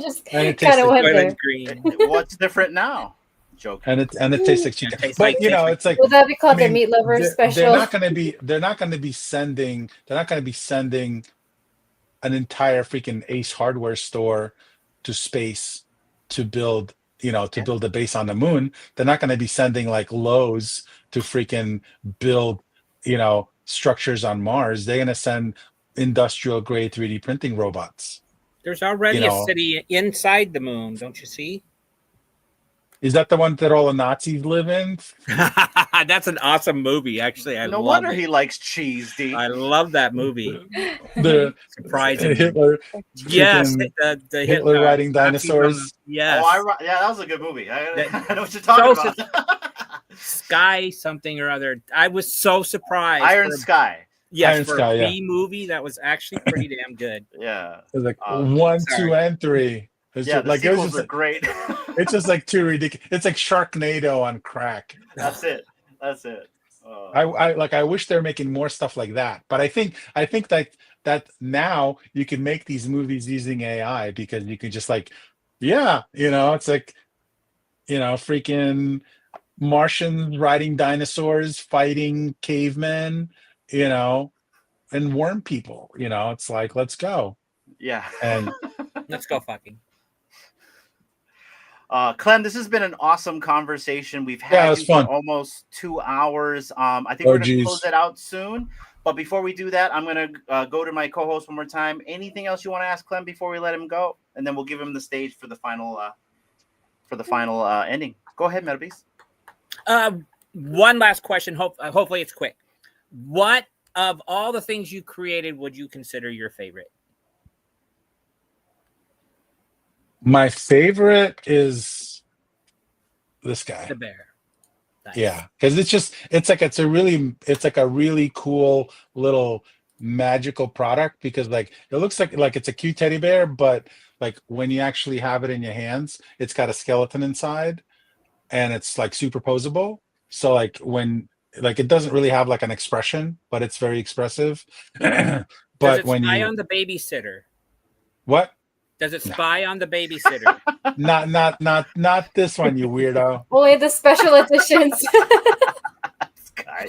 Just And it kind tastes of like went there. Soylent Green. What's different now? Joking. and it tastes like chicken. tastes But like- you know, tastes it's like, Would that be called I mean, the meat lover they're special? not going to be sending an entire freaking Ace Hardware store to space to build, you know, to build a base on the moon. They're not going to be sending like Lowe's to freaking build, you know, structures on Mars. They're going to send industrial grade 3D printing robots. There's already You know. a city inside the moon, don't you see? Is that the one that all the Nazis live in? That's an awesome movie, actually. I No love wonder it. he likes cheese, D. I love that movie. The Surprisingly. Hitler, Yes, freaking the Hitler riding Nazi from dinosaurs. yes. Yeah, that was a good movie. I That- know what you're talking So about. Sky something or other. I was so surprised. Iron for- Sky. Yes, Iron for Sky, a yeah. B movie, that was actually pretty damn good. Yeah. It was like Um, 1, sorry. 2, and 3. It's Yeah, just, the like it was sequels just are great. it's just like too ridiculous. It's like Sharknado on crack. That's it. That's it. I wish they were making more stuff like that. But I think that now you can make these movies using AI, because you could just like, yeah, you know, it's like, you know, freaking Martians riding dinosaurs, fighting cavemen, you know, and worm people. You know, it's like, let's go. Yeah. And Let's go fucking. Clem, this has been an awesome conversation. We've Yeah, it had was you fun. for almost 2 hours. I think Oh, we're going to geez. close it out soon. But before we do that, I'm going to go to my co-host one more time. Anything else you want to ask Clem before we let him go? And then we'll give him the stage for the final ending. Go ahead, Metabeast. One last question. Hopefully it's quick. What of all the things you created would you consider your favorite? my favorite is this guy. The bear. Nice. Yeah, because it's a really cool little magical product, because like it looks like it's a cute teddy bear, but like when you actually have it in your hands, it's got a skeleton inside, and it's like superposable. So like when like it doesn't really have like an expression, but it's very expressive. Does But it when spy you on the babysitter? what? Does it spy on the babysitter? Not this one, you weirdo. Only the special editions. Guy.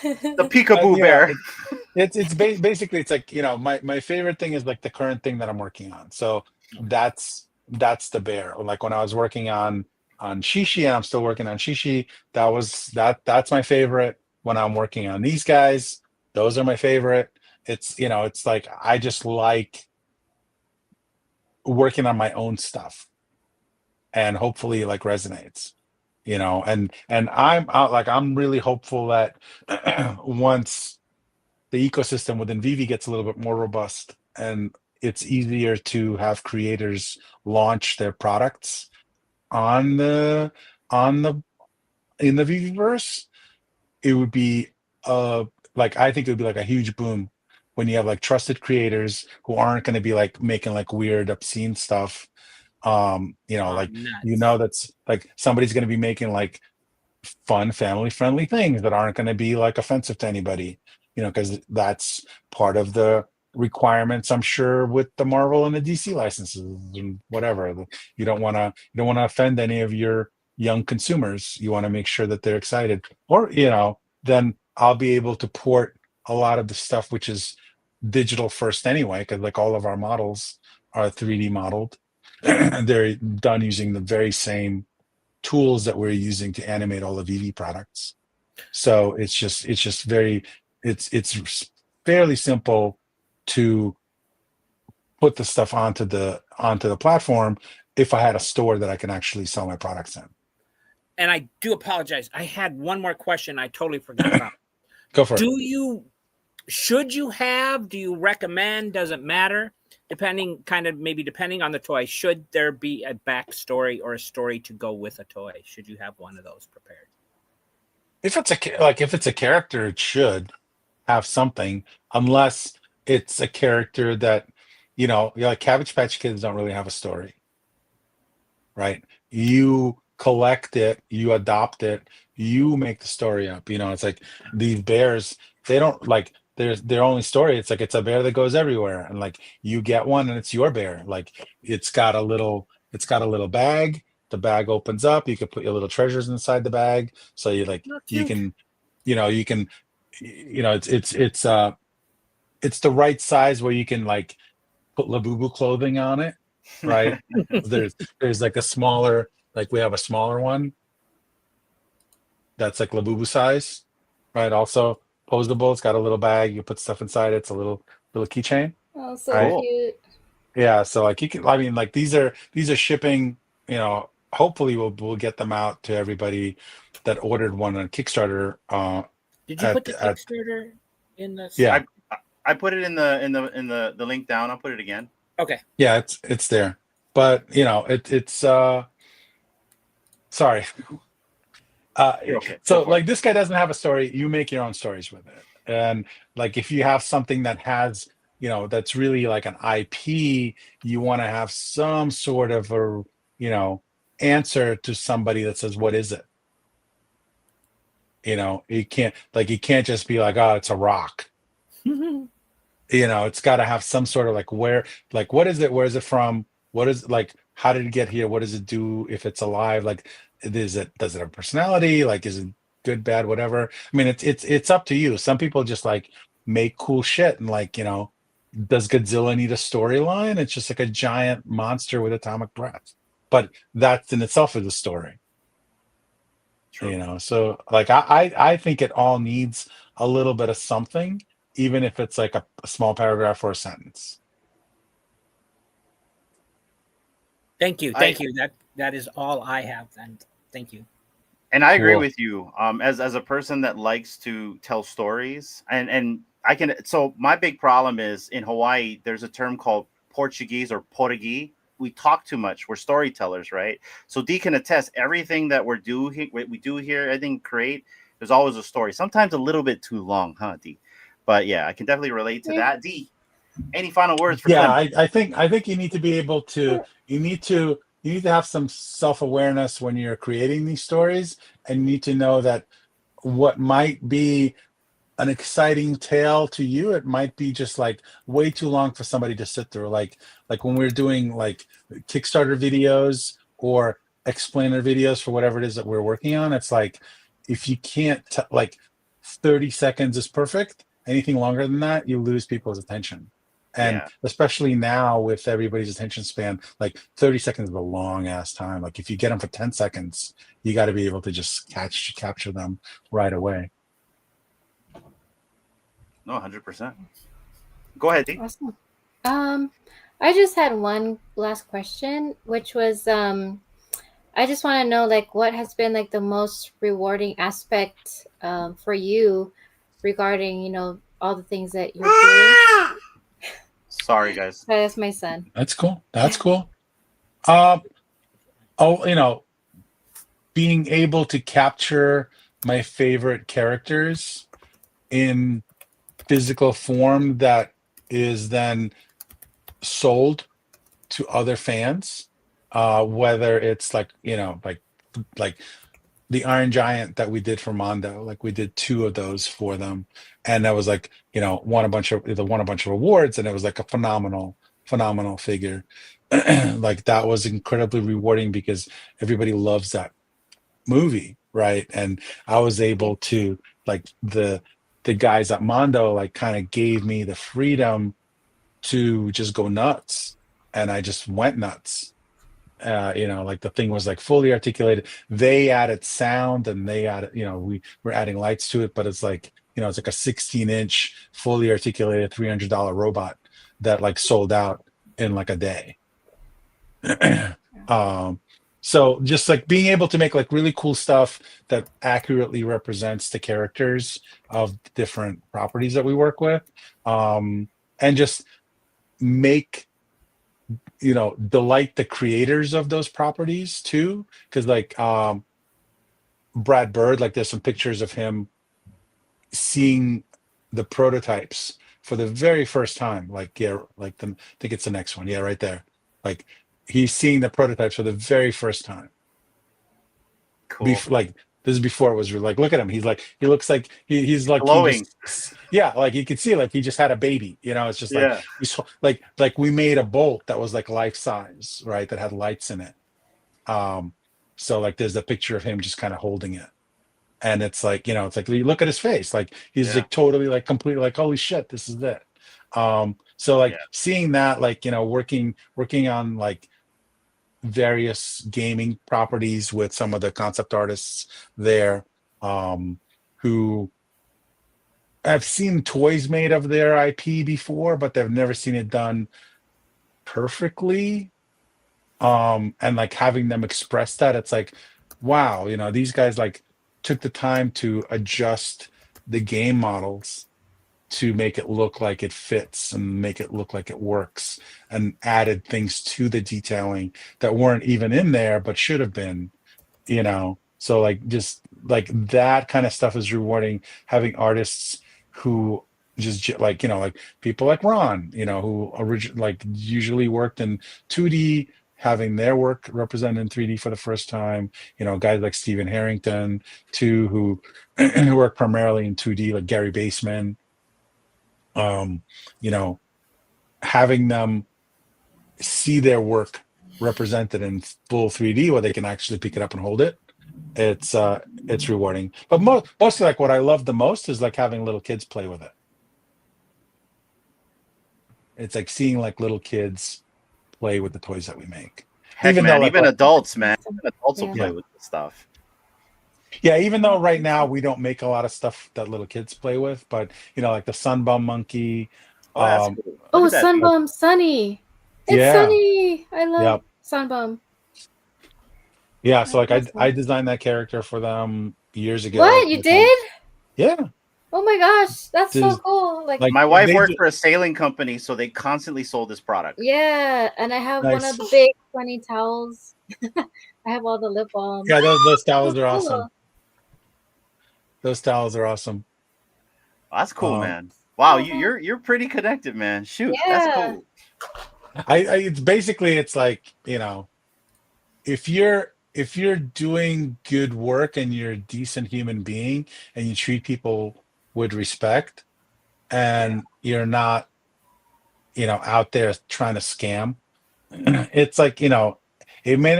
The peekaboo Yeah, bear. It's basically, it's like, you know, my favorite thing is like the current thing that I'm working on. So that's the bear. Like when I was working on Shishi, and I'm still working on Shishi, that's my favorite. When I'm working on these guys, those are my favorite. It's, you know, it's like I just like working on my own stuff, and hopefully like resonates, you know, and I'm really hopeful that once the ecosystem within Vivi gets a little bit more robust, and it's easier to have creators launch their products in the Viviverse, it would be like, I think it would be like a huge boom when you have like trusted creators who aren't going to be like making like weird obscene stuff. You know, like, nuts. you know, that's like somebody's going to be making like fun family friendly things that aren't going to be like offensive to anybody, you know, because that's part of the requirements, I'm sure, with the Marvel and the DC licenses and whatever. You don't want to offend any of your young consumers. You want to make sure that they're excited, or then I'll be able to port a lot of the stuff which is digital first anyway, because like all of our models are 3D modeled. They're done using the very same tools that we're using to animate all the VV products. So it's fairly simple to put the stuff onto the platform if I had a store that I can actually sell my products in. And I do apologize. I had one more question I totally forgot about. Go for it. Do you recommend, does it matter? Depending on the toy, should there be a backstory or a story to go with a toy? Should you have one of those prepared? If it's a character, it should have something, unless it's a character that, like Cabbage Patch Kids don't really have a story, right? You collect it, you adopt it, you make the story up. It's like these bears, they don't like their only story. It's like it's a bear that goes everywhere, and like you get one and it's your bear. Like it's got a little bag. The bag opens up, you can put your little treasures inside the bag. So you can it's the right size where you can like put Labubu clothing on it, right? there's like a smaller, like we have a smaller one that's like Labubu size, right? Also posable. It's got a little bag. You put stuff inside it. It's a little keychain. Oh, so right? cute. Yeah. So like you can. I mean, like these are shipping. Hopefully we'll get them out to everybody that ordered one on Kickstarter. Did you put the Kickstarter in the? Yeah. I put it in the link down. I'll put it again. Okay. Yeah, it's there, but it's sorry. Okay. So like this guy doesn't have a story. You make your own stories with it, and like if you have something that has that's really like an IP, you want to have some sort of a answer to somebody that says, what is it? You can't just be like, oh, it's a rock. It's got to have some sort of like what is it? Where is it from? What is like? How did it get here? What does it do if it's alive? Like, does it have a personality? Like, is it good, bad, whatever? I mean, it's up to you. Some people just like make cool shit and like, does Godzilla need a storyline? It's just like a giant monster with atomic breath. But that in itself is a story. True. So like I think it all needs a little bit of something, even if it's like a small paragraph or a sentence. Thank you. That is all I have then. Thank you. And I agree with you. As a person that likes to tell stories, and I can. So my big problem is in Hawaii, there's a term called Portuguese or Portuguese. We talk too much. We're storytellers, right? So D can attest. Everything that we do here, I think create. There's always a story. Sometimes a little bit too long, huh, D? But yeah, I can definitely relate to that. D, any final words for Clint? I think you need to be able to. You need to have some self-awareness when you're creating these stories, and you need to know that what might be an exciting tale to you, it might be just like way too long for somebody to sit through. Like when we're doing like Kickstarter videos or explainer videos for whatever it is that we're working on, it's like if you can't like 30 seconds is perfect. Anything longer than that, you lose people's attention. And especially now with everybody's attention span, like 30 seconds is a long ass time. Like if you get them for 10 seconds, you got to be able to just capture them right away. No, 100%. Go ahead, D. Awesome. I just had one last question, which was I just want to know like what has been like the most rewarding aspect for you regarding all the things that you're doing. Sorry, guys. That's my son. That's cool. Being able to capture my favorite characters in physical form that is then sold to other fans, whether it's like the Iron Giant that we did for Mondo. Like we did 2 of those for them, and that was like, you know, won a bunch of awards, and it was like a phenomenal figure. Like that was incredibly rewarding because everybody loves that movie, right? And I was able to, like, the guys at Mondo like kind of gave me the freedom to just go nuts, and I just went nuts. You know, like the thing was like fully articulated. They added sound, and they added, you know, we were adding lights to it, but it's like, you know, it's like a 16-inch fully articulated $300 robot that like sold out in like a day. So just like being able to make like really cool stuff that accurately represents the characters of different properties that we work with, and just make, you know, delight the creators of those properties too, because like Brad Bird, like there's some pictures of him seeing the prototypes for the very first time, like, yeah, like I think it's the next one, yeah, right there, like he's seeing the prototypes for the very first time. Cool. Like this is before it was like, look at him, he's like, he looks like he's like glowing. Yeah, like you can see like he just had a baby, you know. It's just like, like we made a bolt that was like life size, right, that had lights in it. So like there's a picture of him just kind of holding it, and it's like, you know, it's like you look at his face, like he's like totally like completely like, holy shit, this is it. So like seeing that, like, you know, working on like various gaming properties with some of the concept artists there, who I've seen toys made of their IP before, but they've never seen it done perfectly. And like having them express that, it's like, wow, you know, these guys like took the time to adjust the game models to make it look like it fits and make it look like it works, and added things to the detailing that weren't even in there but should have been, you know. So like just like that kind of stuff is rewarding, having artists who just like, you know, like people like Ron, you know, who like usually worked in 2D, having their work represented in 3D for the first time, you know, guys like Stephen Harrington too, who work primarily in 2D, like Gary Baseman. You know, having them see their work represented in full 3D where they can actually pick it up and hold it, it's rewarding. But mostly like what I love the most is like having little kids play with it. It's like seeing like little kids play with the toys that we make. Heck, even man, though like, even adults, man, even adults will play Yeah. with this stuff. Yeah, even though right now we don't make a lot of stuff that little kids play with, but you know, like the Sunbum Monkey. Oh, that's cool. Oh, Look at that. Sunbum, Sunny. It's Yeah. Sunny. I love Yep. Sunbum. Yeah, so like That's I designed that character for them years ago. What, you did? Yeah. Oh my gosh, that's so Does- cool. Like, like My wife they worked do- for a sailing company, so they constantly sold this product. yeah, and I have one Nice. of the big funny towels. I have all the lip balm. Yeah, those towels So are cool. awesome. Those towels are awesome. Oh, that's cool, Um, man. Wow, Uh-huh. you're pretty connected, man. Shoot, Yeah. that's cool. It's basically, it's like, you know, if you're doing good work and you're a decent human being and you treat people with respect and you're not, you know, out there trying to scam, it's like, you know, it may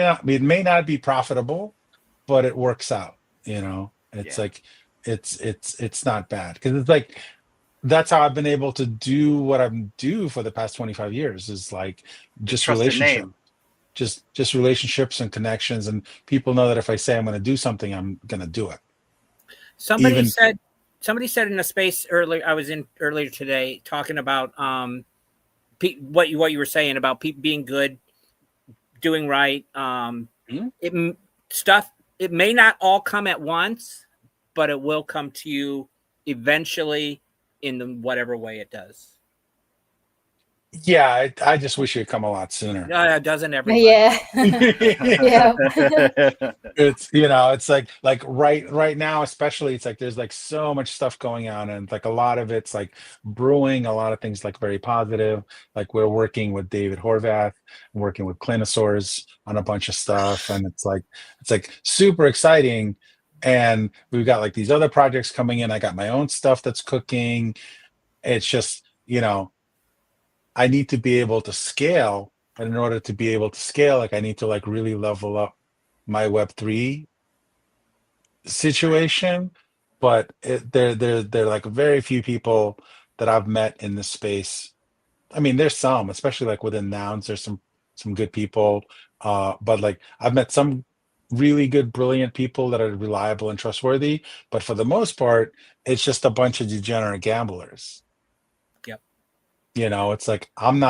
not be profitable, but it works out, you know. It's Yeah. like it's not bad, because it's like that's how I've been able to do what I'm do for the past 25 years, is like just trusted relationship, name. just relationships and connections, and people know that if I say I'm going to do something, I'm going to do it. Somebody Even- said in a space earlier, I was in earlier today, talking about what you were saying about being good, doing right. It may not all come at once, but it will come to you eventually in whatever way it does. Yeah, I just wish it'd come a lot sooner. Doesn't everybody? Yeah. Yeah. It's, you know, it's like right now, especially, it's like there's like so much stuff going on, and like a lot of it's like brewing, a lot of things like very positive. Like we're working with David Horvath, working with Clinosaurs on a bunch of stuff, and it's like super exciting. And we've got like these other projects coming in. I got my own stuff that's cooking. It's just, I need to be able to scale. And in order to be able to scale, like I need to like really level up my Web3 situation. But there like very few people that I've met in this space. I mean, there's some, especially like within Nouns, there's some good people. But like I've met some really good, brilliant people that are reliable and trustworthy. But for the most part, it's just a bunch of degenerate gamblers. Yep. It's like I'm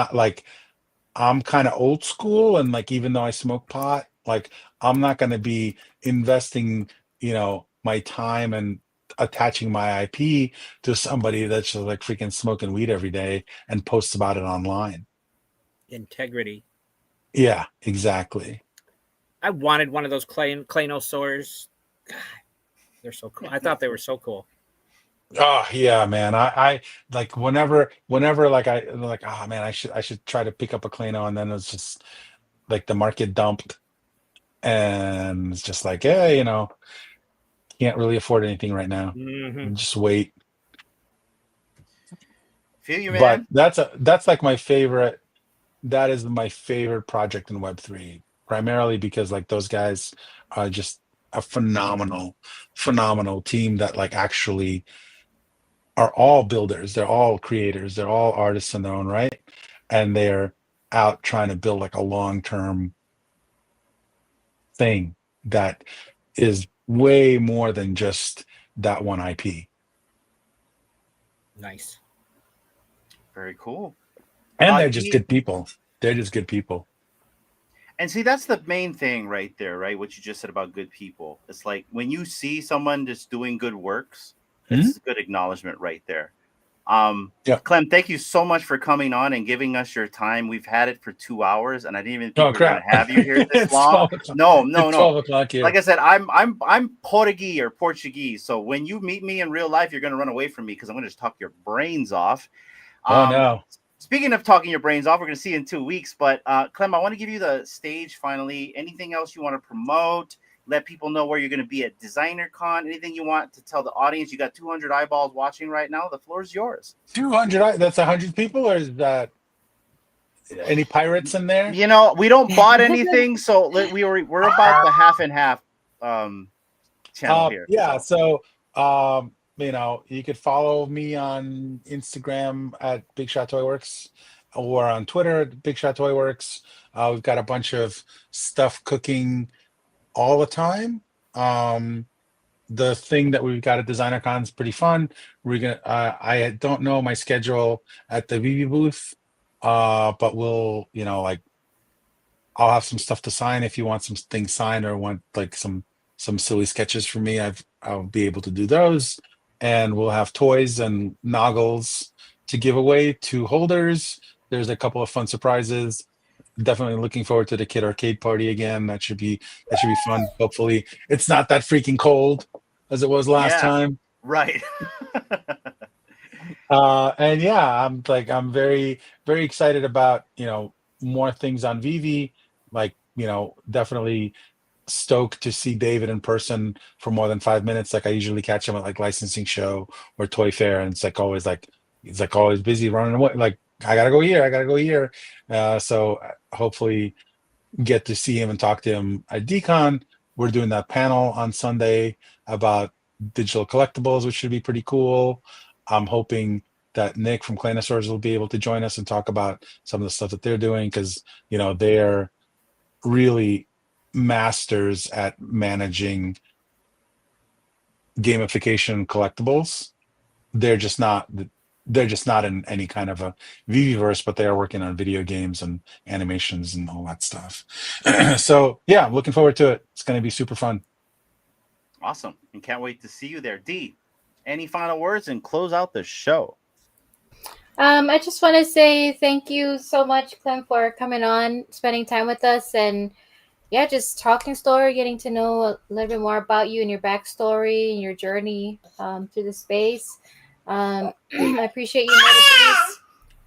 kind of old school, and like even though I smoke pot, like I'm not going to be investing, my time and attaching my IP to somebody that's just like freaking smoking weed every day and posts about it online. Integrity. Yeah, exactly. I wanted one of those Clanosaurs. God, they're so cool. I thought they were so cool. Oh yeah, man. I like whenever like I like, oh man, I should try to pick up a Clano, and then it's just like the market dumped, and it's just like, yeah, can't really afford anything right now. Mm-hmm. Just wait. Feel you, man. But that's like my favorite. That is my favorite project in Web3, primarily because like those guys are just a phenomenal team that like actually are all builders. They're all creators. They're all artists in their own right, and they're out trying to build like a long-term thing that is way more than just that one IP. Nice. Very cool. And they're just good people. They're just good people. And see, that's the main thing right there, right? What you just said about good people. It's like when you see someone just doing good works, it's a good acknowledgement right there. Clem, thank you so much for coming on and giving us your time. We've had it for 2 hours, and I didn't even think we were going to have you here this long. No. 12 o'clock here. Like I said, I'm Portuguese. So when you meet me in real life, you're going to run away from me because I'm going to just talk your brains off. Oh no. Speaking of talking your brains off, we're going to see you in 2 weeks. But Clem, I want to give you the stage finally. Anything else you want to promote? Let people know where you're going to be at DesignerCon. Anything you want to tell the audience? You got 200 eyeballs watching right now. The floor is yours. 200? That's 100 people, or is that any pirates in there? We don't bought anything, so we're about the half and half channel here. Yeah, so you could follow me on Instagram at BigshotToyworks or on Twitter at BigshotToyworks. We've got a bunch of stuff cooking all the time. The thing that we've got at DesignerCon is pretty fun. We're gonna I don't know my schedule at the VV booth, but we'll I'll have some stuff to sign if you want some things signed or want like some silly sketches from me. I'll be able to do those, and we'll have toys and noggles to give away to holders. There's a couple of fun surprises. Definitely looking forward to the Kid Arcade party again. That should be fun. Hopefully it's not that freaking cold as it was last time. Right. And yeah, I'm very, very excited about, more things on VV. Like, definitely stoked to see David in person for more than 5 minutes. Like I usually catch him at like licensing show or toy fair, and it's like always like he's like always busy running away. Like I gotta go here. So hopefully get to see him and talk to him at DCon. We're doing that panel on Sunday about digital collectibles, which should be pretty cool. I'm hoping that Nick from Clanosaurs will be able to join us and talk about some of the stuff that they're doing, because they're really masters at managing gamification collectibles. They're just not in any kind of a VVverse, but they are working on video games and animations and all that stuff. So yeah, I'm looking forward to it. It's going to be super fun. Awesome. And can't wait to see you there. D, any final words and close out the show? I just want to say thank you so much, Clem, for coming on, spending time with us, and just talking story, getting to know a little bit more about you and your backstory and your journey through the space. I appreciate you, Metapiece,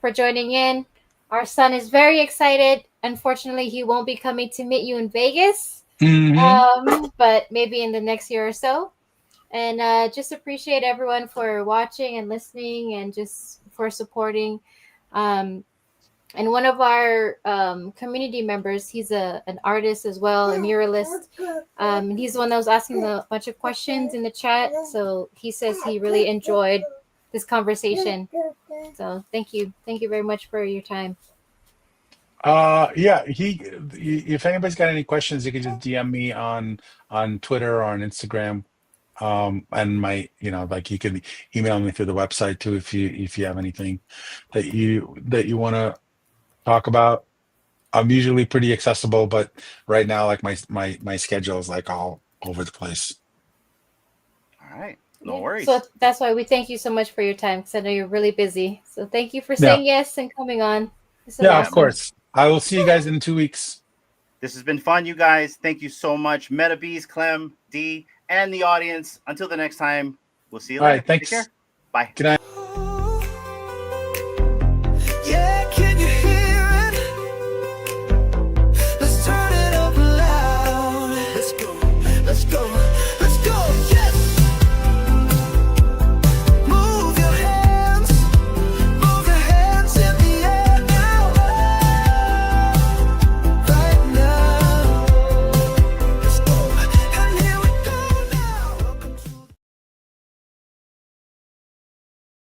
for joining in. Our son is very excited. Unfortunately, he won't be coming to meet you in Vegas. But maybe in the next year or so. And just appreciate everyone for watching and listening and just for supporting. And one of our community members, he's an artist as well, a muralist. And he's the one that was asking a bunch of questions in the chat. So he says he really enjoyed this conversation. So thank you very much for your time. Yeah, if anybody's got any questions, you can just DM me on Twitter or on Instagram. And my, like, you can email me through the website too if you have anything that you want to talk about. I'm usually pretty accessible, but right now, like, my schedule is like all over the place. All right, no worries. So that's why we thank you so much for your time, because I know you're really busy. So thank you for saying yes and coming on. Yeah, of course. I will see you guys in 2 weeks. This has been fun, you guys. Thank you so much, MetaBeast, Clem, D, and the audience. Until the next time, we'll see you later. All right, thanks. Take care. Bye. Good night.